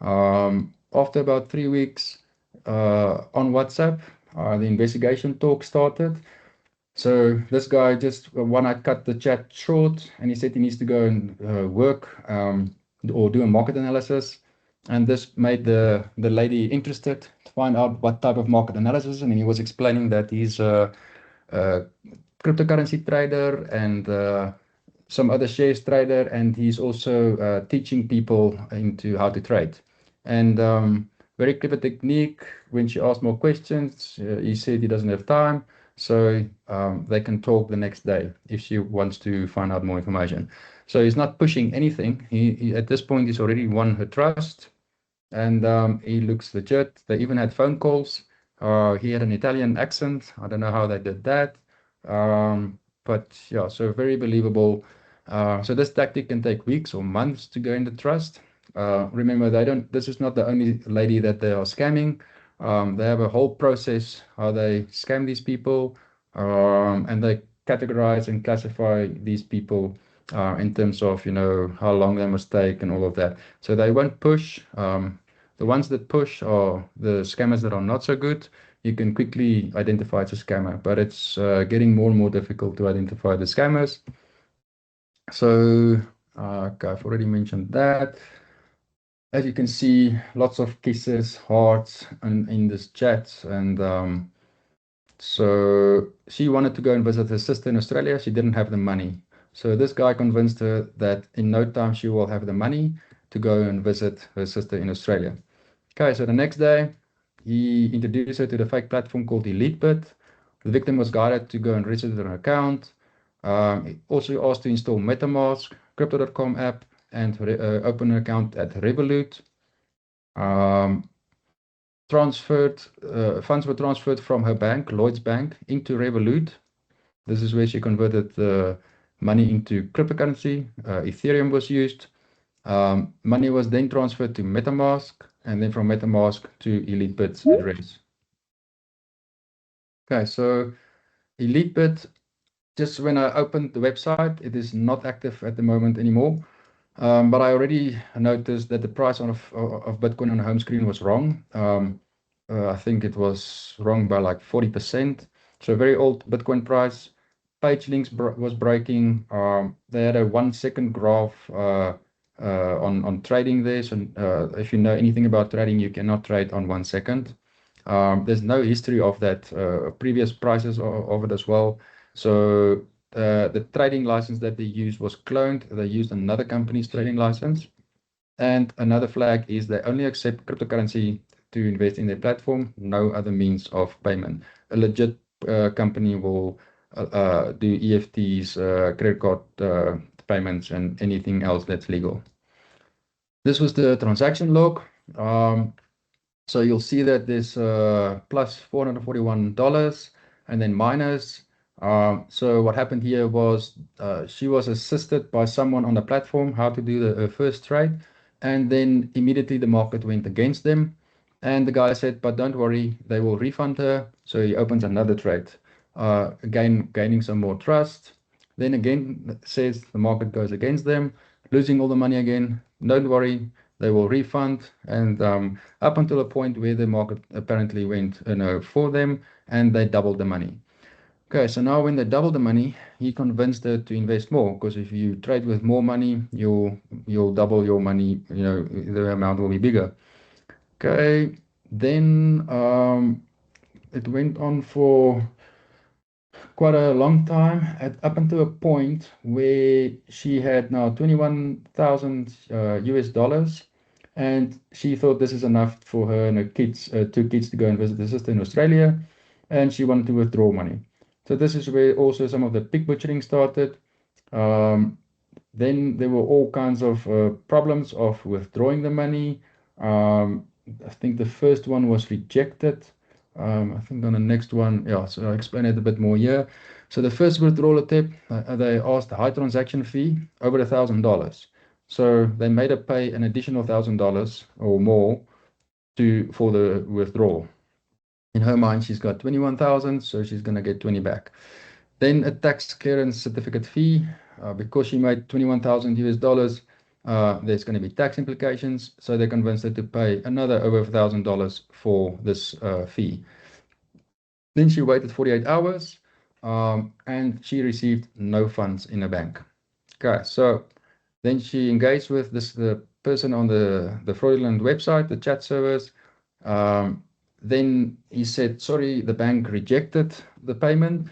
After about 3 weeks on WhatsApp, the investigation talk started. So this guy just one night cut the chat short, and he said he needs to go and work or do a market analysis. And this made the lady interested to find out what type of market analysis. And he was explaining that he's a cryptocurrency trader and some other shares trader, and he's also teaching people into how to trade. And very clever technique. When she asked more questions, he said he doesn't have time, so they can talk the next day if she wants to find out more information. So he's not pushing anything. He at this point he's already won her trust, and he looks legit. They even had phone calls. He had an Italian accent. I don't know how they did that. But yeah, so very believable. So this tactic can take weeks or months to gain the trust. Remember, this is not the only lady that they are scamming. They have a whole process how they scam these people, and they categorize and classify these people in terms of, how long they must take and all of that. So they won't push. The ones that push are the scammers that are not so good. You can quickly identify it's a scammer, but it's getting more and more difficult to identify the scammers. So okay, I've already mentioned that. As you can see, lots of kisses, hearts, in this chat. And so she wanted to go and visit her sister in Australia. She didn't have the money. So this guy convinced her that in no time she will have the money to go and visit her sister in Australia. Okay, so the next day, he introduced her to the fake platform called EliteBit. The victim was guided to go and register an account. He also asked to install MetaMask, Crypto.com app, and open an account at Revolut. Funds were transferred from her bank, Lloyd's Bank, into Revolut. This is where she converted the money into cryptocurrency. Ethereum was used. Money was then transferred to MetaMask, and then from MetaMask to EliteBit's address. Okay, so EliteBit, just when I opened the website, it is not active at the moment anymore. But I already noticed that the price of Bitcoin on the home screen was wrong. I think it was wrong by like 40%. So very old Bitcoin price. Page links was breaking. They had a 1 second graph on trading there. So if you know anything about trading, you cannot trade on 1 second. There's no history of that. Previous prices of it as well. So the trading license that they used was cloned. They used another company's trading license. And another flag is they only accept cryptocurrency to invest in their platform, no other means of payment. A legit company will do EFTs, credit card payments, and anything else that's legal. This was the transaction log. So you'll see that there's plus $441 and then minus. So what happened here was she was assisted by someone on the platform how to do the first trade, and then immediately the market went against them. And the guy said, but don't worry, they will refund her. So he opens another trade, again gaining some more trust. Then again says the market goes against them, losing all the money again. Don't worry, they will refund. And up until a point where the market apparently went for them, and they doubled the money. Okay, so now when they double the money, he convinced her to invest more, because if you trade with more money, you'll double your money, the amount will be bigger. Okay, then it went on for quite a long time, up until a point where she had now 21,000 US dollars, and she thought this is enough for her and her kids, two kids, to go and visit her sister in Australia, and she wanted to withdraw money. So this is where also some of the pig butchering started. Um, then there were all kinds of problems of withdrawing the money. I think the first one was rejected. I think on the next one, yeah, so I'll explain it a bit more here. So the first withdrawal attempt, they asked a high transaction fee, over $1,000. So they made her pay an additional $1,000 or more for the withdrawal. In her mind, she's got 21,000, so she's going to get 20 back. Then a tax clearance certificate fee, because she made 21,000 US dollars, there's going to be tax implications. So they convinced her to pay another over $1,000 for this fee. Then she waited 48 hours, and she received no funds in the bank. Okay, so then she engaged with the person on the fraudulent website, the chat service. Then he said, sorry, the bank rejected the payment.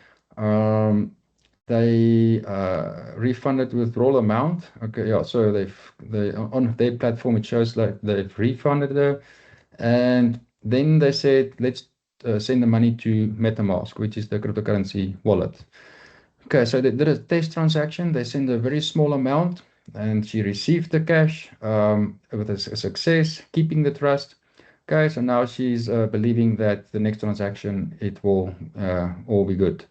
They refunded withdrawal amount. Okay, yeah, so they on their platform it shows like they've refunded her, and then they said let's send the money to MetaMask, which is the cryptocurrency wallet. Okay, so they did a test transaction. They sent a very small amount, and she received the cash with a success, keeping the trust. Okay, so now she's believing that the next transaction it will all be good.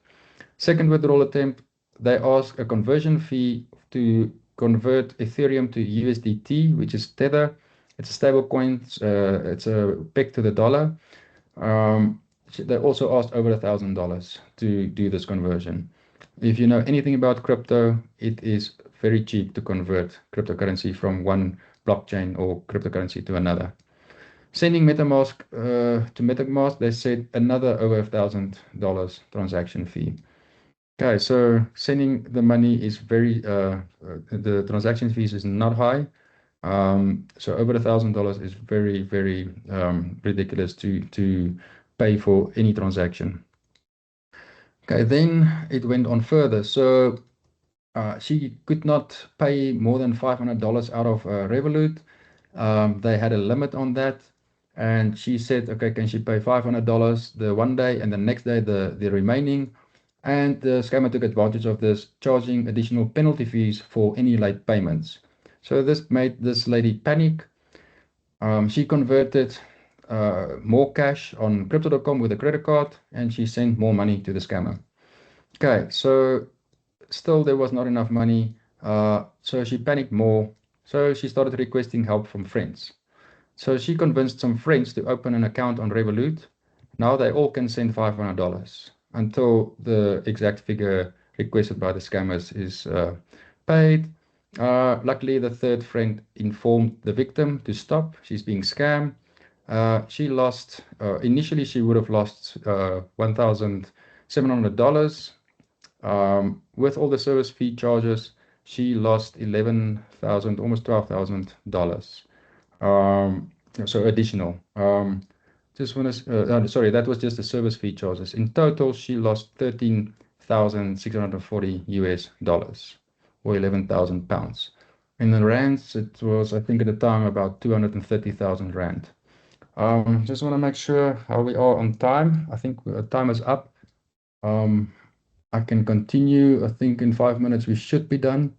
Second withdrawal attempt, they ask a conversion fee to convert Ethereum to USDT, which is Tether. It's a stable coin. It's a peg to the dollar. They also asked over $1,000 to do this conversion. If you know anything about crypto, it is very cheap to convert cryptocurrency from one blockchain or cryptocurrency to another. Sending MetaMask to MetaMask, they said another over $1,000 transaction fee. Okay, so sending the money is the transaction fees is not high. So over $1,000 is very, very ridiculous to pay for any transaction. Okay, then it went on further. So she could not pay more than $500 out of Revolut. They had a limit on that. And she said, okay, can she pay $500 the one day and the next day the remaining? And the scammer took advantage of this, charging additional penalty fees for any late payments. So this made this lady panic. She converted more cash on crypto.com with a credit card, and she sent more money to the scammer. Okay, so still there was not enough money, so she panicked more. So she started requesting help from friends. So she convinced some friends to open an account on Revolut. Now they all can send $500 until the exact figure requested by the scammers is paid. Luckily, the third friend informed the victim to stop. She's being scammed. She lost, initially she would have lost $1,700. With all the service fee charges, she lost $11,000, almost $12,000. So additional. Just want to, sorry, that was just the service fee charges. In total, she lost 13,640 US dollars, or 11,000 pounds. In the rands, it was, I think at the time, about 230,000 rand. Just want to make sure how we are on time. I think time is up. I can continue. I think in 5 minutes we should be done.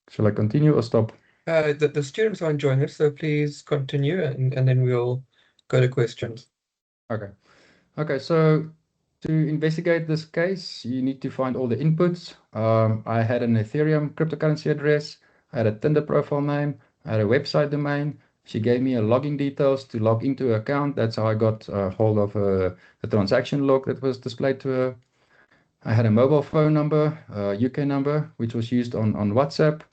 Shall I continue or stop? The students are enjoying it, so please continue, and then we'll go to questions. Okay. Okay, so to investigate this case, you need to find all the inputs. I had an Ethereum cryptocurrency address, I had a Tinder profile name, I had a website domain. She gave me a login details to log into her account. That's how I got hold of the transaction log that was displayed to her. I had a mobile phone number, UK number, which was used on WhatsApp,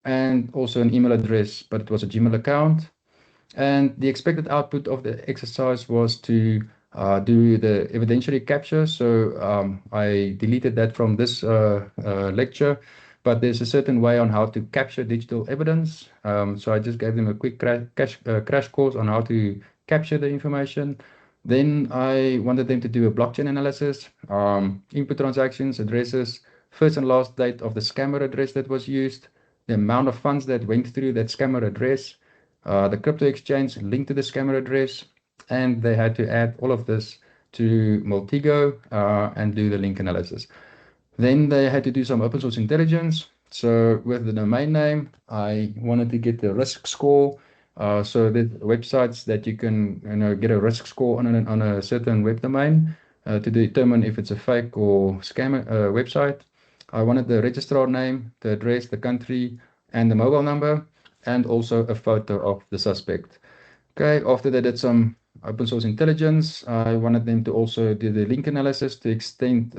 and also an email address, but it was a Gmail account. And the expected output of the exercise was to do the evidentiary capture. So I deleted that from this lecture, but there's a certain way on how to capture digital evidence. So I just gave them a quick crash course on how to capture the information. Then I wanted them to do a blockchain analysis, input transactions, addresses, first and last date of the scammer address that was used, the amount of funds that went through that scammer address, the crypto exchange linked to the scammer address, and they had to add all of this to Multigo and do the link analysis. Then they had to do some open source intelligence. So with the domain name, I wanted to get the risk score. So that websites that you can get a risk score on a certain web domain to determine if it's a fake or scam website. I wanted the registrar name, the address, the country, and the mobile number, and also a photo of the suspect. Okay, after they did some open source intelligence, I wanted them to also do the link analysis to extend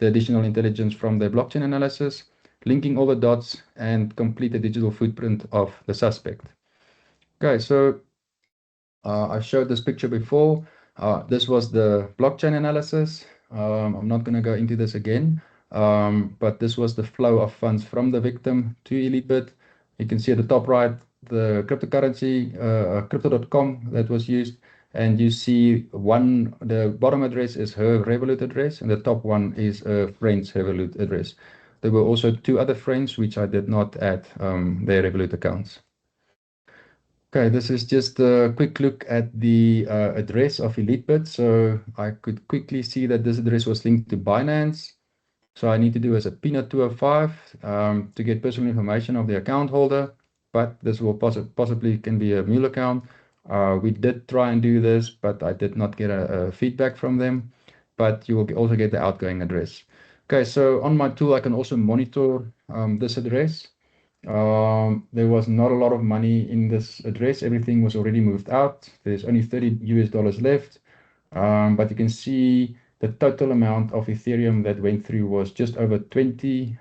the additional intelligence from the blockchain analysis, linking all the dots and complete the digital footprint of the suspect. Okay, so I showed this picture before. This was the blockchain analysis. I'm not going to go into this again, but this was the flow of funds from the victim to EliteBit. You can see at the top right, the cryptocurrency, crypto.com that was used. And you see the bottom address is her Revolut address, and the top one is a friend's Revolut address. There were also two other friends, which I did not add their Revolut accounts. Okay, this is just a quick look at the address of EliteBit. So I could quickly see that this address was linked to Binance. So I need to do as a peanut 205 to get personal information of the account holder, but this will possibly can be a mule account. We did try and do this, but I did not get a feedback from them, but you will also get the outgoing address. Okay, so on my tool, I can also monitor this address. There was not a lot of money in this address. Everything was already moved out. There's only $30 left. But you can see the total amount of Ethereum that went through was just over 20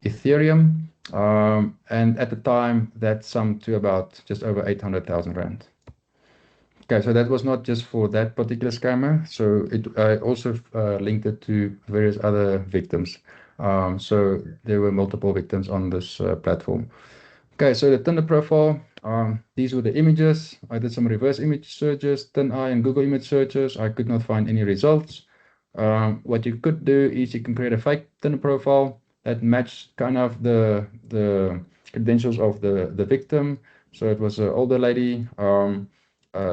Ethereum. And at the time, that summed to about just over 800,000 Rand. Okay, so that was not just for that particular scammer. So I also linked it to various other victims. So there were multiple victims on this platform. Okay, so the Tinder profile, these were the images. I did some reverse image searches, TinEye and Google image searches. I could not find any results. What you could do is you can create a fake Tinder profile that matched kind of the credentials of the victim. So it was an older lady,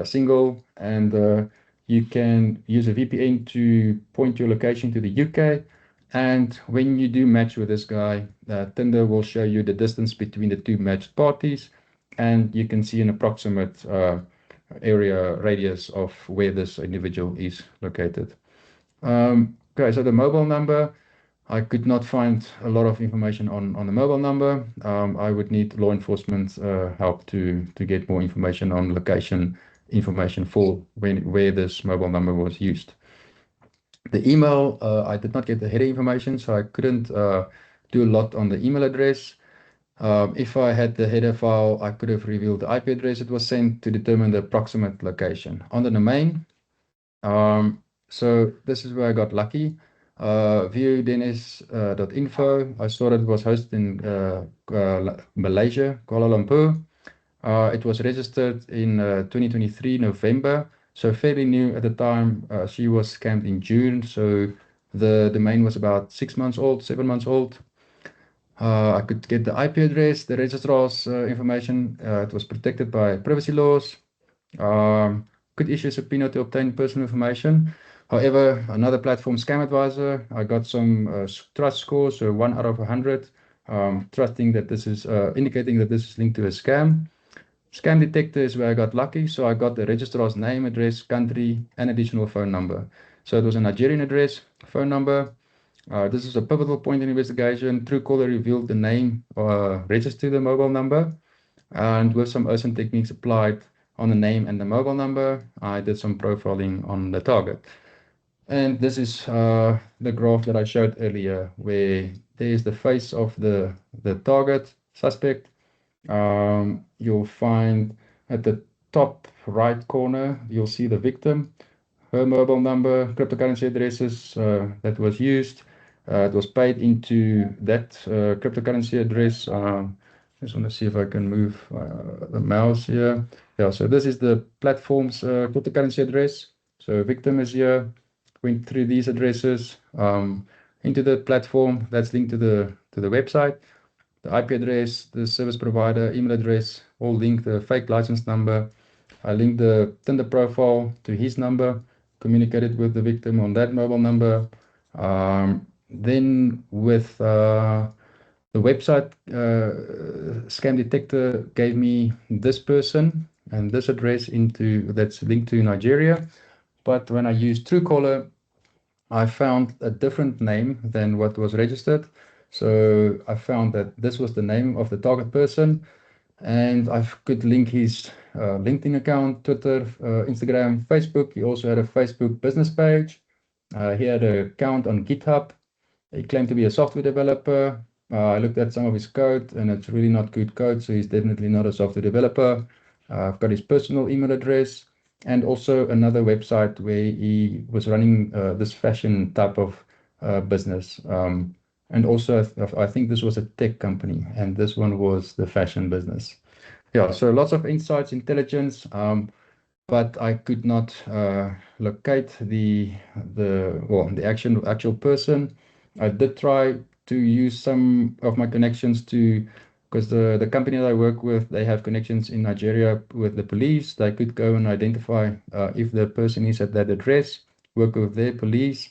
single, and you can use a VPN to point your location to the UK. And when you do match with this guy, Tinder will show you the distance between the two matched parties, and you can see an approximate area radius of where this individual is located. Okay, so the mobile number, I could not find a lot of information on the mobile number. I would need law enforcement help to get more information on location information for where this mobile number was used. The email, I did not get the header information, so I couldn't do a lot on the email address. If I had the header file, I could have revealed the IP address it was sent to determine the approximate location. On the domain, so this is where I got lucky. viewdennis.info. I saw it was hosted in Malaysia, Kuala Lumpur. It was registered in 2023 November, so fairly new at the time. She was scammed in June, so the domain was about 6 months old, 7 months old. I could get the IP address, the registrar's information. It was protected by privacy laws. Could issue a subpoena to obtain personal information. However, another platform, Scam Advisor, I got some trust scores, so 1 out of 100, trusting that this is indicating that this is linked to a scam. Scam detector is where I got lucky, so I got the registrar's name, address, country, and additional phone number. So it was a Nigerian address, phone number. This is a pivotal point in investigation. Truecaller revealed the name registered to the mobile number, and with some OSINT techniques applied on the name and the mobile number, I did some profiling on the target. And this is the graph that I showed earlier, where there's the face of the target suspect. You'll find at the top right corner, you'll see the victim, her mobile number, cryptocurrency addresses that was used, It was paid into that cryptocurrency address. Just want to see if I can move the mouse here. Yeah, so this is the platform's cryptocurrency address. So victim is here, went through these addresses into the platform that's linked to the website. The IP address, the service provider, email address, all linked, the fake license number. I linked the Tinder profile to his number, communicated with the victim on that mobile number. Then with the website scam detector gave me this person and this address that's linked to Nigeria. But when I used Truecaller, I found a different name than what was registered. So I found that this was the name of the target person, and I could link his LinkedIn account, Twitter, Instagram, Facebook. He also had a Facebook business page. He had an account on GitHub. He claimed to be a software developer. I looked at some of his code, and it's really not good code, so he's definitely not a software developer. I've got his personal email address and also another website where he was running this fashion type of business. And also, I think this was a tech company, and this one was the fashion business. Yeah, so lots of insights, intelligence. But I could not locate the actual person. I did try to use some of my connections because the company that I work with, they have connections in Nigeria with the police. They could go and identify if the person is at that address, work with their police,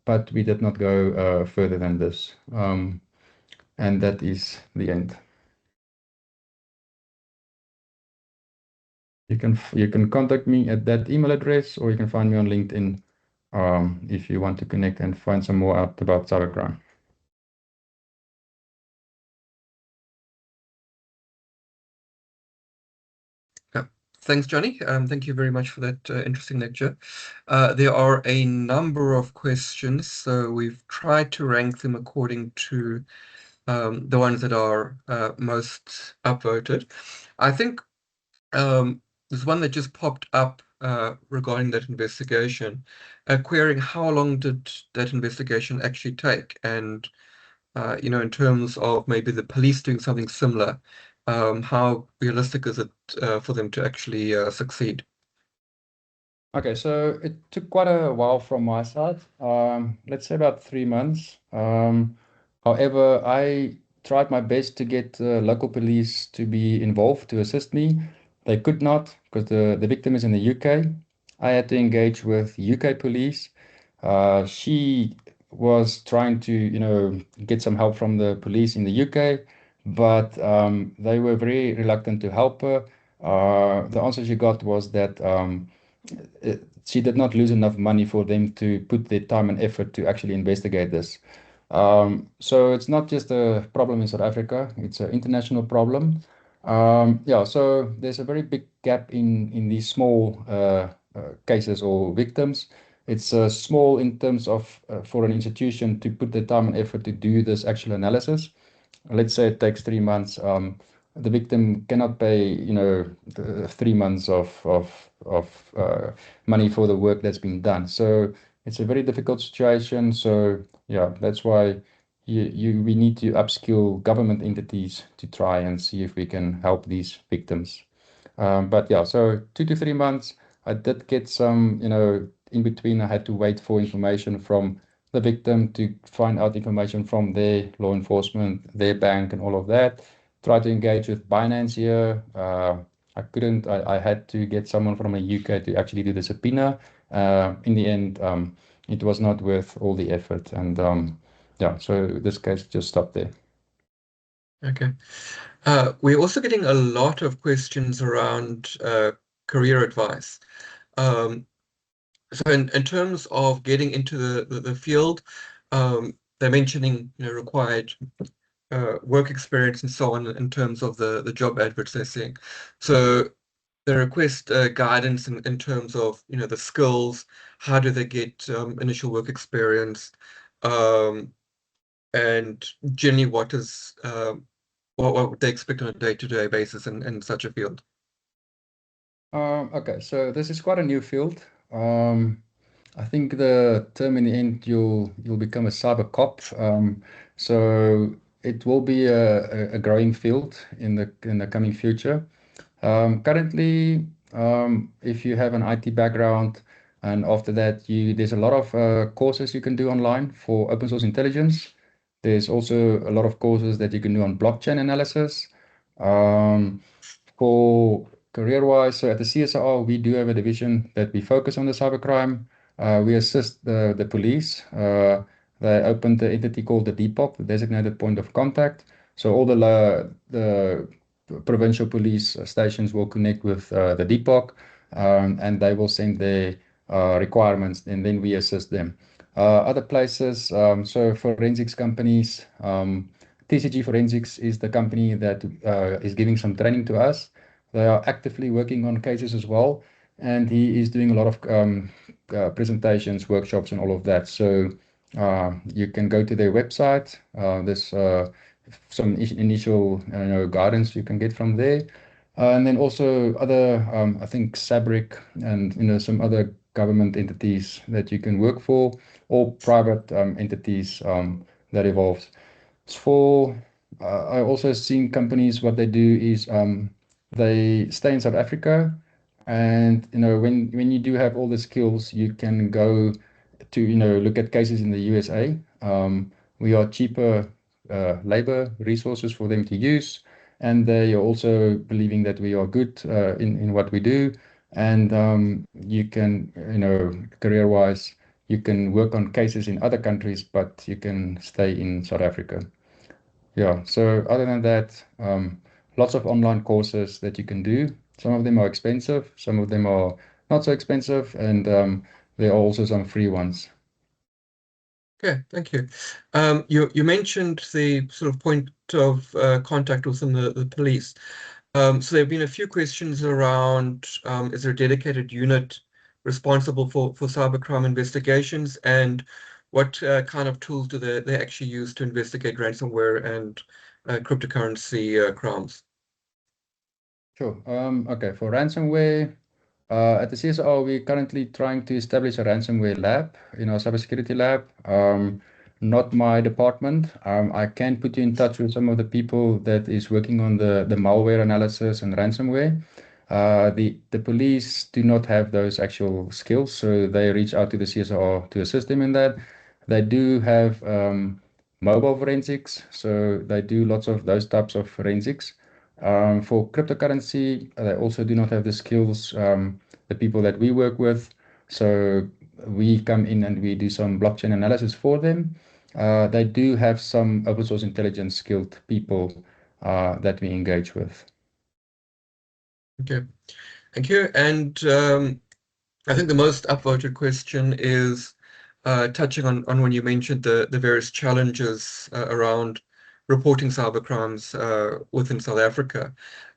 but we did not go further than this. And that is the end. You can contact me at that email address, or you can find me on LinkedIn if you want to connect and find some more out about cybercrime. Yeah. Thanks, Johnny. Thank you very much for that interesting lecture. There are a number of questions, so we've tried to rank them according to the ones that are most upvoted. I think there's one that just popped up regarding that investigation, querying how long did that investigation actually take, and in terms of maybe the police doing something similar, how realistic is it for them to actually succeed? Okay, so it took quite a while from my side. Let's say about 3 months. However, I tried my best to get local police to be involved to assist me. They could not because the victim is in the UK. I had to engage with UK police. She was trying to, get some help from the police in the UK, but they were very reluctant to help her. The answer she got was that she did not lose enough money for them to put their time and effort to actually investigate this. So it's not just a problem in South Africa, it's an international problem. Yeah, so there's a very big gap in these small cases or victims. It's small in terms of for an institution to put the time and effort to do this actual analysis. Let's say it takes 3 months. The victim cannot pay, the 3 months of money for the work that's been done. So it's a very difficult situation. So yeah, that's why we need to upskill government entities to try and see if we can help these victims. But yeah, so 2 to 3 months. I did get some, in between, I had to wait for information from the victim to find out information from their law enforcement, their bank, and all of that. Try to engage with Binance here. I couldn't, I had to get someone from the UK to actually do the subpoena. In the end, it was not worth all the effort. And yeah, so this case just stopped there. Okay. We're also getting a lot of questions around career advice. Um, so in terms of getting into the field, they're mentioning required work experience and so on in terms of the job adverts they're seeing. So they request guidance in terms of the skills, how do they get initial work experience, um, and generally what would they expect on a day-to-day basis in such a field? Okay, so this is quite a new field. I think the term in the end, you'll become a cyber cop. So it will be a growing field in the coming future. Currently, if you have an IT background, and after that, there's a lot of courses you can do online for open source intelligence. There's also a lot of courses that you can do on blockchain analysis. Um, for career-wise, so at the CSR, we do have a division that we focus on the cybercrime. We assist the police. They opened the entity called the DPOC, the Designated Point of Contact. So all the provincial police stations will connect with the DPOC, and they will send their requirements, and then we assist them. Other places, so forensics companies, TCG Forensics is the company that is giving some training to us. They are actively working on cases as well, and he is doing a lot of presentations, workshops, and all of that. So you can go to their website. There's some initial guidance you can get from there. And then also other, I think Sabric and some other government entities that you can work for, or private entities that evolves. For I also seen companies what they do is they stay in South Africa, and when you do have all the skills, you can go to look at cases in the USA. We are cheaper labor resources for them to use, and they are also believing that we are good in what we do, and you can career-wise you can work on cases in other countries, but you can stay in South Africa. Yeah, so other than that, lots of online courses that you can do. Some of them are expensive, some of them are not so expensive, and there are also some free ones. Okay, thank you. You mentioned the sort of point of contact within the police. So there have been a few questions around is there a dedicated unit responsible for cybercrime investigations, and what kind of tools do they actually use to investigate ransomware and cryptocurrency crimes? Sure. Okay, for ransomware, at the CSR, we're currently trying to establish a ransomware lab, cybersecurity lab. Not my department. I can put you in touch with some of the people that is working on the malware analysis and ransomware. The police do not have those actual skills, so they reach out to the CSR to assist them in that. They do have mobile forensics, so they do lots of those types of forensics. For cryptocurrency, they also do not have the skills, the people that we work with. So we come in and we do some blockchain analysis for them. They do have some open source intelligence skilled people that we engage with. Okay, thank you. And I think the most upvoted question is touching on when you mentioned the various challenges around reporting cybercrimes within South Africa.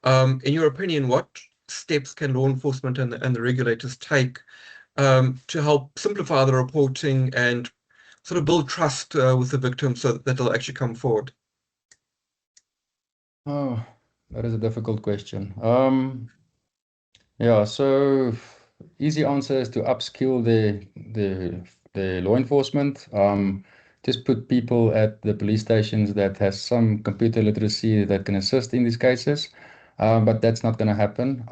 In your opinion, what steps can law enforcement and the regulators take to help simplify the reporting and sort of build trust with the victims so that they'll actually come forward? Oh, that is a difficult question. Yeah, so easy answer is to upskill the law enforcement. Just put people at the police stations that has some computer literacy that can assist in these cases. But that's not going to happen.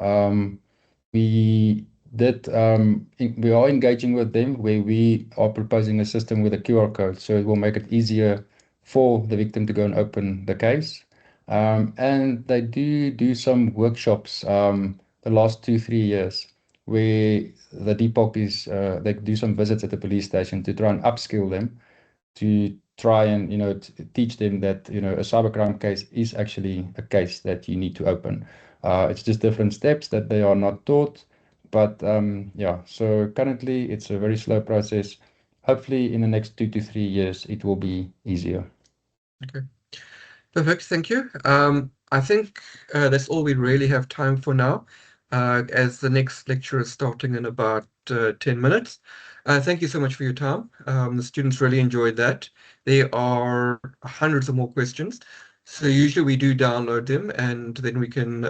We we are engaging with them where we are proposing a system with a QR code, so it will make it easier for the victim to go and open the case. And they do some workshops the last 2, 3 years where the Depop is they do some visits at the police station to try and upskill them to try and teach them that a cybercrime case is actually a case that you need to open. It's just different steps that they are not taught, but yeah. So currently it's a very slow process. Hopefully in the next 2 to 3 years it will be easier. Okay. Perfect, thank you. I think that's all we really have time for now, as the next lecture is starting in about 10 minutes. Thank you so much for your time. The students really enjoyed that. There are hundreds of more questions. So usually we do download them and then we can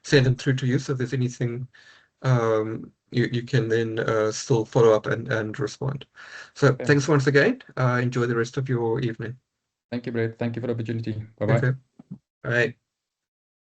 send them through to you. So if there's anything you can then still follow up and respond. So Okay. thanks once again. Enjoy the rest of your evening. Thank you, Brett. Thank you for the opportunity. Bye-bye. Okay. All right.